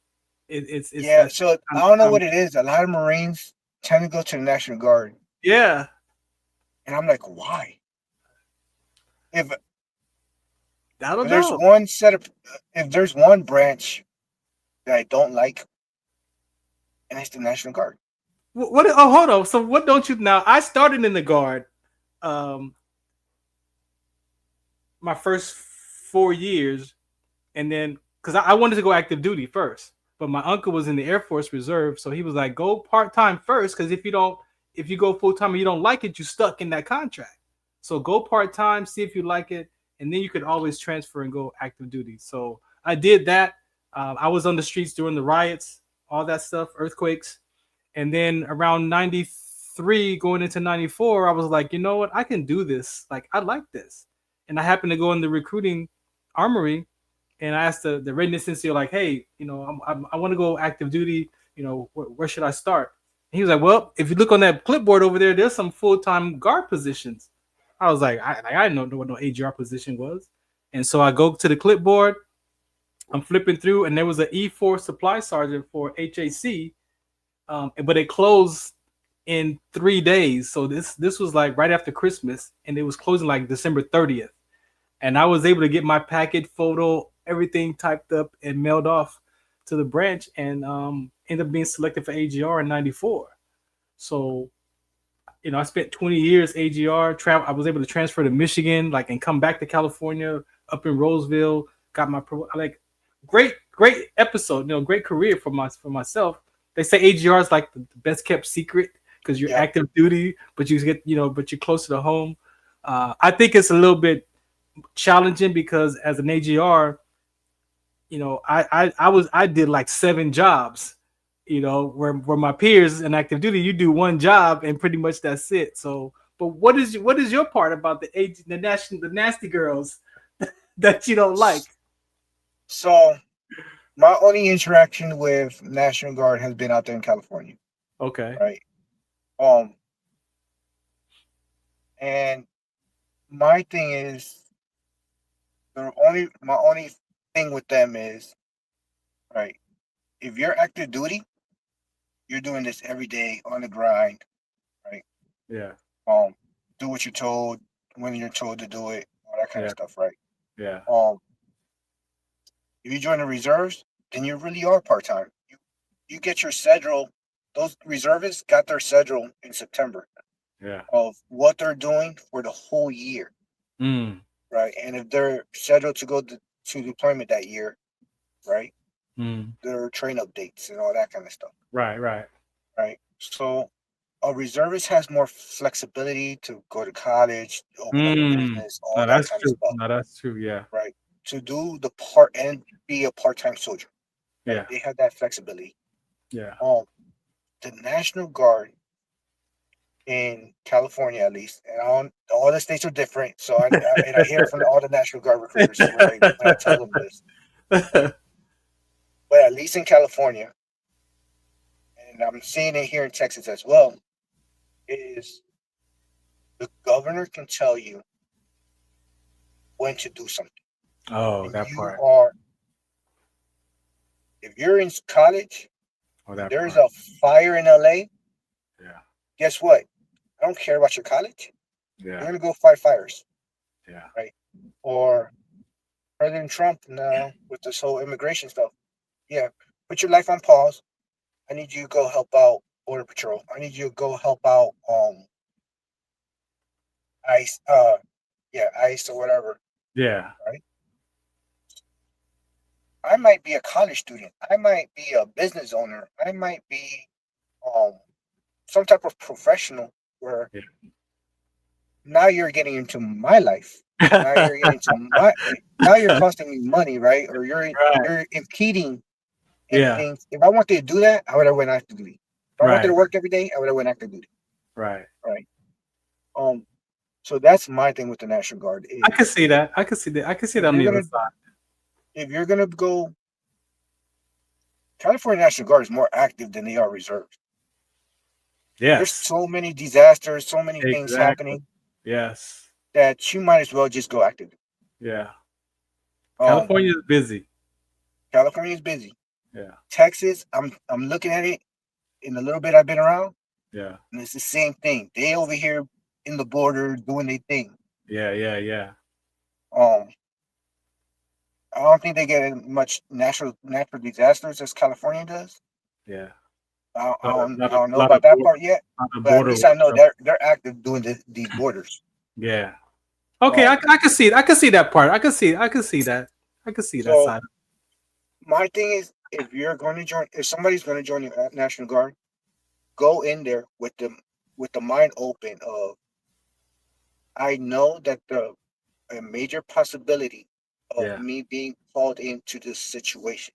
it's yeah. So I don't know what it is. A lot of Marines tend to go to the National Guard. Yeah. And I'm like, why? If there's one branch that I don't like, and it's the National Guard. What? Oh, hold on. So what don't you now? I started in the Guard, my first 4 years, and then because I wanted to go active duty first, but my uncle was in the Air Force Reserve, so he was like, go part-time first, because if you go full-time and you don't like it, you're stuck in that contract. So go part-time, see if you like it, and then you could always transfer and go active duty. So I did that. I was on the streets during the riots, all that stuff, earthquakes. And then around 93 going into 94, I was like, you know what? I can do this. Like, I like this. And I happened to go in the recruiting armory, and I asked the readiness NCO, like, hey, you know, I want to go active duty. You know, where should I start? And he was like, well, if you look on that clipboard over there, there's some full-time guard positions. I was like, I didn't know what no AGR position was. And so I go to the clipboard. I'm flipping through, and there was an E4 supply sergeant for HAC. But it closed in 3 days. So this was like right after Christmas, and it was closing like December 30th. And I was able to get my packet, photo, everything typed up and mailed off to the branch, and ended up being selected for AGR in 94. So, you know, I spent 20 years AGR. I was able to transfer to Michigan, like, and come back to California, up in Roseville. Got my great episode. You know, great career for myself. They say AGR is like the best kept secret because you're active duty, but you get, you know, but you're closer to home. I think it's a little bit challenging because as an AGR, you know, I did like 7 jobs, you know, where my peers in active duty, you do 1 job and pretty much that's it. So, but what is your part about the nasty girls that you don't like? So my only interaction with National Guard has been out there in California. Okay. Right. And my thing is, my only thing with them is, right, if you're active duty, you're doing this every day on the grind, right? Yeah. Do what you're told when you're told to do it, all that kind of stuff, right? Yeah. If you join the reserves, then you really are part-time. You get your schedule. Those reservists got their schedule in September. Yeah. Of what they're doing for the whole year. Right. And if they're scheduled to go to deployment that year, right? Their train updates and all that kind of stuff. Right. So a reservist has more flexibility to go to college, open up a business, all that kind of stuff. No, that's true. Yeah. Right. To do the part and be a part-time soldier. Right? Yeah. They have that flexibility. Yeah. The National Guard in California, at least, and all the states are different. So and I hear from all the National Guard recruiters when I tell them this. But at least in California, and I'm seeing it here in Texas as well, is the governor can tell you when to do something. Oh, And that you part. are, if you're in college, Oh, that there's part. a fire in LA. Yeah. Guess what? I don't care about your college. You're Yeah. gonna go fight fires, Yeah. right? Or President Trump now with this whole immigration stuff. Yeah, put your life on pause. I need you to go help out Border Patrol. I need you to go help out ICE. ICE or whatever. Yeah. Right. I might be a college student. I might be a business owner. I might be some type of professional where now you're getting into my life. Now you're getting into now you're costing me money, right? Or you're impeding in things. If I wanted to do that, I would have went active duty. If I wanted to work every day, I would have went active duty. Right. Right. So that's my thing with the National Guard. I can see that. I can see that. I can see that on the other side. If you're gonna go, California National Guard is more active than they are reserved. Yes. There's so many disasters, so many things happening. Yes. That you might as well just go active. Yeah. California is busy. California is busy. Yeah. Texas, I'm looking at it in the little bit I've been around. Yeah. And it's the same thing. They over here in the border doing their thing. Yeah. I don't think they get as much natural disasters as California does. Yeah. I don't know about that part yet, but at least I know they're active doing these borders. Yeah. Okay, I can see it. I can see that part. I can see that. I can see that side. My thing is, if somebody's going to join the National Guard, go in there with the mind open of, I know that a major possibility of me being called into this situation.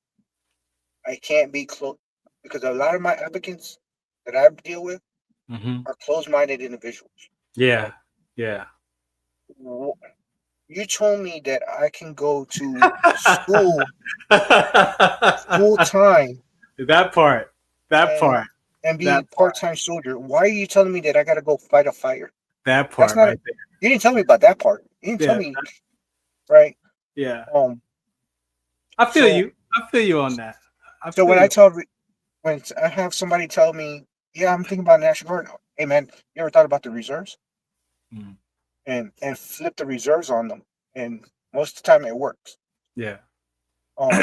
I can't be close because a lot of my applicants that I deal with are closed-minded individuals. Yeah. Yeah. You told me that I can go to school full time. That part. And be a part-time soldier. Why are you telling me that I got to go fight a fire? That part right there. You didn't tell me about that part. You didn't tell me, right? Yeah. I feel you. I feel you on that. When I have somebody tell me, yeah, I'm thinking about National Guard. Hey man, you ever thought about the reserves? And flip the reserves on them, and most of the time it works. Yeah.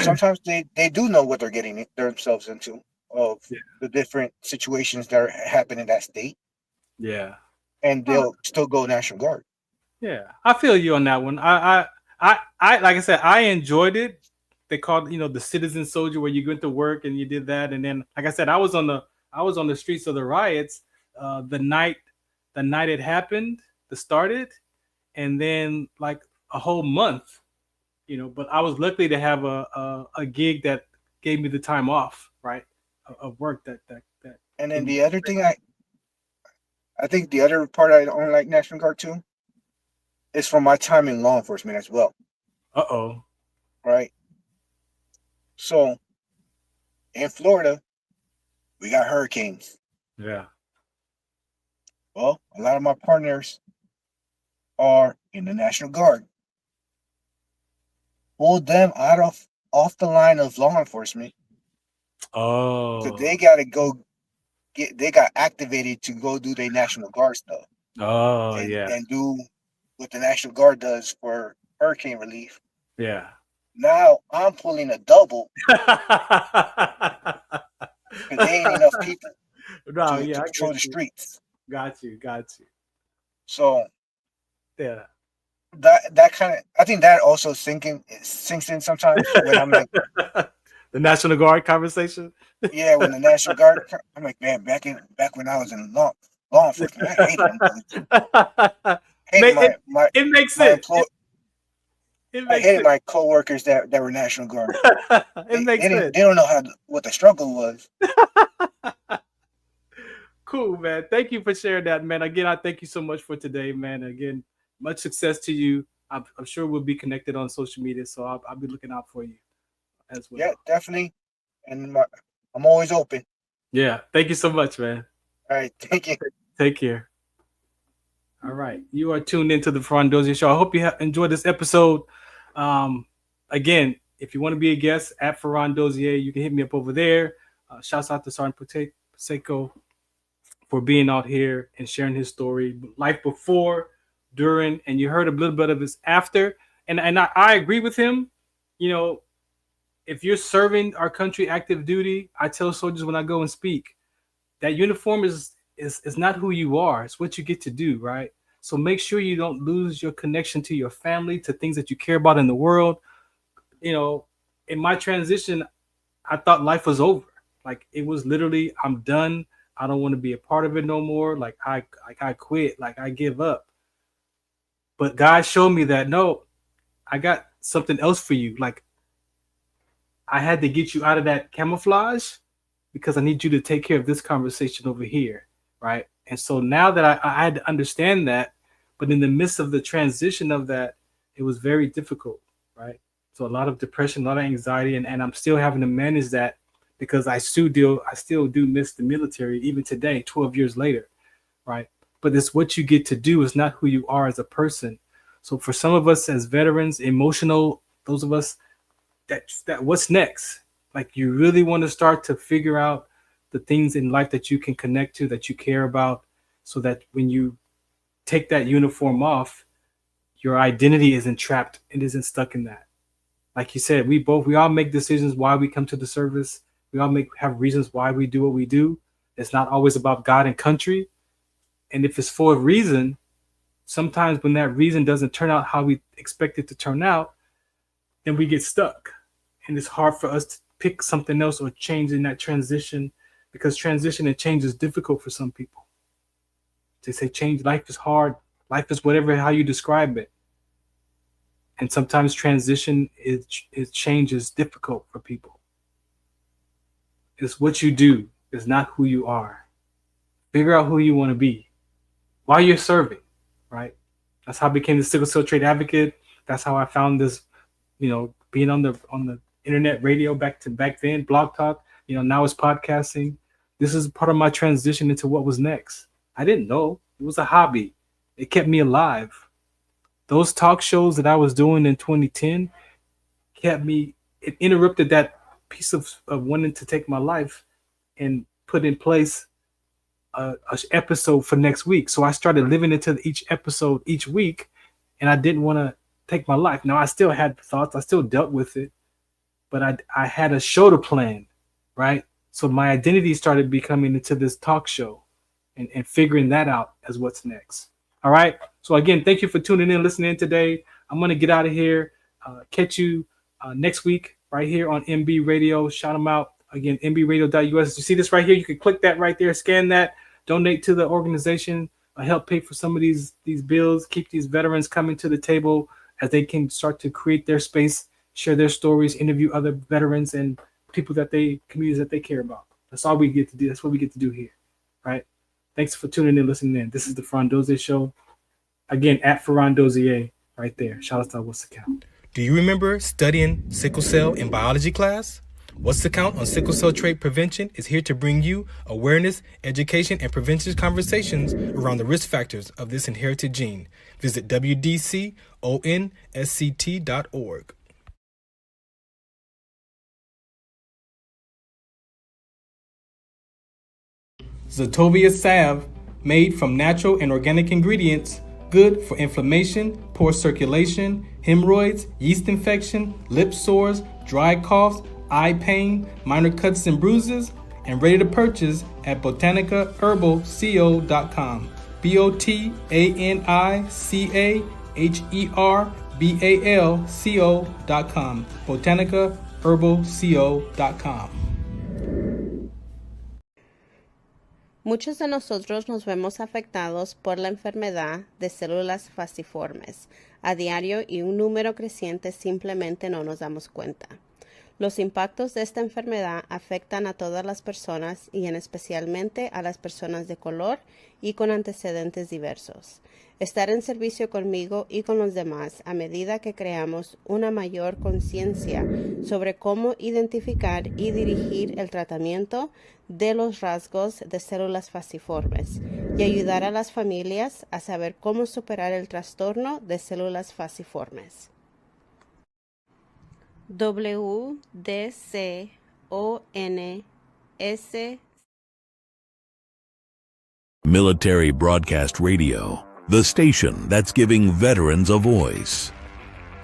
Sometimes they do know what they're getting themselves into of the different situations that happen in that state. Yeah. And they'll still go National Guard. Yeah, I feel you on that one. I like I said, I enjoyed it. They called the citizen soldier, where you went to work and you did that, and then like I said, I was on the streets of the riots the night it happened. Started, and then like a whole month, but I was lucky to have a gig that gave me the time off, right, of work that. And then the other thing, I think the other part I don't like National Guard too is from my time in law enforcement as well. Right. So in Florida, we got hurricanes. Yeah. Well, a lot of my partners are in the National Guard. Pulled them off the line of law enforcement. So they got to they got activated to go do their National Guard stuff. And do what the National Guard does for hurricane relief. Yeah. Now I'm pulling a double because there ain't enough people to patrol the streets. Got you. So yeah, that kind of, I think that also sinks in sometimes when I'm like the National Guard conversation. Yeah, when the National Guard, I'm like, man, back when I was in law enforcement, I hated them. It makes sense. I hated my coworkers that were National Guard. It makes sense. They don't know what the struggle was. Cool, man. Thank you for sharing that, man. Again, I thank you so much for today, man. Again, much success to you. I'm sure we'll be connected on social media, so I'll be looking out for you as well. Yeah, definitely. And I'm always open. Yeah. Thank you so much, man. All right. Thank you. Take care. All right. You are tuned into the Farron Dozier Show. I hope you enjoyed this episode. Again, if you want to be a guest at Farron Dozier, you can hit me up over there. Shouts out to Farron Pacheco for being out here and sharing his story, life before, during, and you heard a little bit of his after. And I agree with him. You know, if you're serving our country active duty, I tell soldiers when I go and speak, that uniform is not who you are. It's what you get to do, right? So make sure you don't lose your connection to your family, to things that you care about in the world. You know, in my transition, I thought life was over. Like, it was literally, I'm done. I don't want to be a part of it no more. Like I quit. Like, I give up. But God showed me that, no, I got something else for you. Like, I had to get you out of that camouflage because I need you to take care of this conversation over here, right? And so now that I had to understand that, but in the midst of the transition of that, it was very difficult, right? So a lot of depression, a lot of anxiety, and I'm still having to manage that because I still do miss the military even today, 12 years later, right? But it's what you get to do, is not who you are as a person. So for some of us as veterans, emotional, those of us that what's next? Like, you really want to start to figure out the things in life that you can connect to, that you care about, so that when you take that uniform off, your identity isn't trapped. It isn't stuck in that. Like you said, we all make decisions why we come to the service. We all have reasons why we do what we do. It's not always about God and country. And if it's for a reason, sometimes when that reason doesn't turn out how we expect it to turn out, then we get stuck. And it's hard for us to pick something else or change in that transition, because transition and change is difficult for some people. They say change, life is hard. Life is whatever, how you describe it. And sometimes transition is change is difficult for people. It's what you do. It's not who you are. Figure out who you want to be while you're serving, right? That's how I became the sickle cell trait advocate. That's how I found this, being on the internet radio back then, Blog Talk, now it's podcasting. This is part of my transition into what was next. I didn't know. It was a hobby. It kept me alive. Those talk shows that I was doing in 2010 it interrupted that piece of wanting to take my life and put in place a episode for next week. So I started living into each episode each week, and I didn't want to take my life. Now, I still had thoughts. I still dealt with it, but I had a show to plan, right? So my identity started becoming into this talk show and figuring that out as what's next. All right. So again, thank you for tuning in, listening today. I'm going to get out of here. Catch you next week right here on MB Radio. Shout them out. Again, mbradio.us. You see this right here? You can click that right there, scan that, donate to the organization, help pay for some of these bills, keep these veterans coming to the table as they can start to create their space, share their stories, interview other veterans and people communities that they care about. That's all we get to do. That's what we get to do here, right? Thanks for tuning in, listening in. This is the Farron Dozier Show. Again, at Farron Dozier, right there. Shout out to What's the Count. Do you remember studying sickle cell in biology class? What's the Count on sickle cell trait prevention is here to bring you awareness, education, and prevention conversations around the risk factors of this inherited gene. Visit wdconsct.org. Zetovia salve, made from natural and organic ingredients, good for inflammation, poor circulation, hemorrhoids, yeast infection, lip sores, dry coughs, eye pain, minor cuts and bruises, and ready to purchase at botanicaherbalco.com. botanicaherbalco.com. botanicaherbalco.com. Muchos de nosotros nos vemos afectados por la enfermedad de células falciformes a diario y un número creciente simplemente no nos damos cuenta. Los impactos de esta enfermedad afectan a todas las personas y en especialmente a las personas de color y con antecedentes diversos. Estar en servicio conmigo y con los demás a medida que creamos una mayor conciencia sobre cómo identificar y dirigir el tratamiento de los rasgos de células falciformes y ayudar a las familias a saber cómo superar el trastorno de células falciformes. WDCONS Military Broadcast Radio, the station that's giving veterans a voice.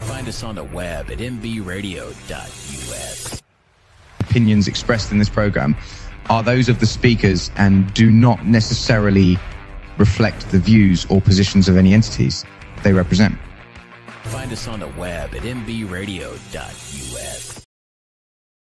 Find us on the web at mbradio.us. Opinions expressed in this program are those of the speakers and do not necessarily reflect the views or positions of any entities they represent. Find us on the web at mbradio.us.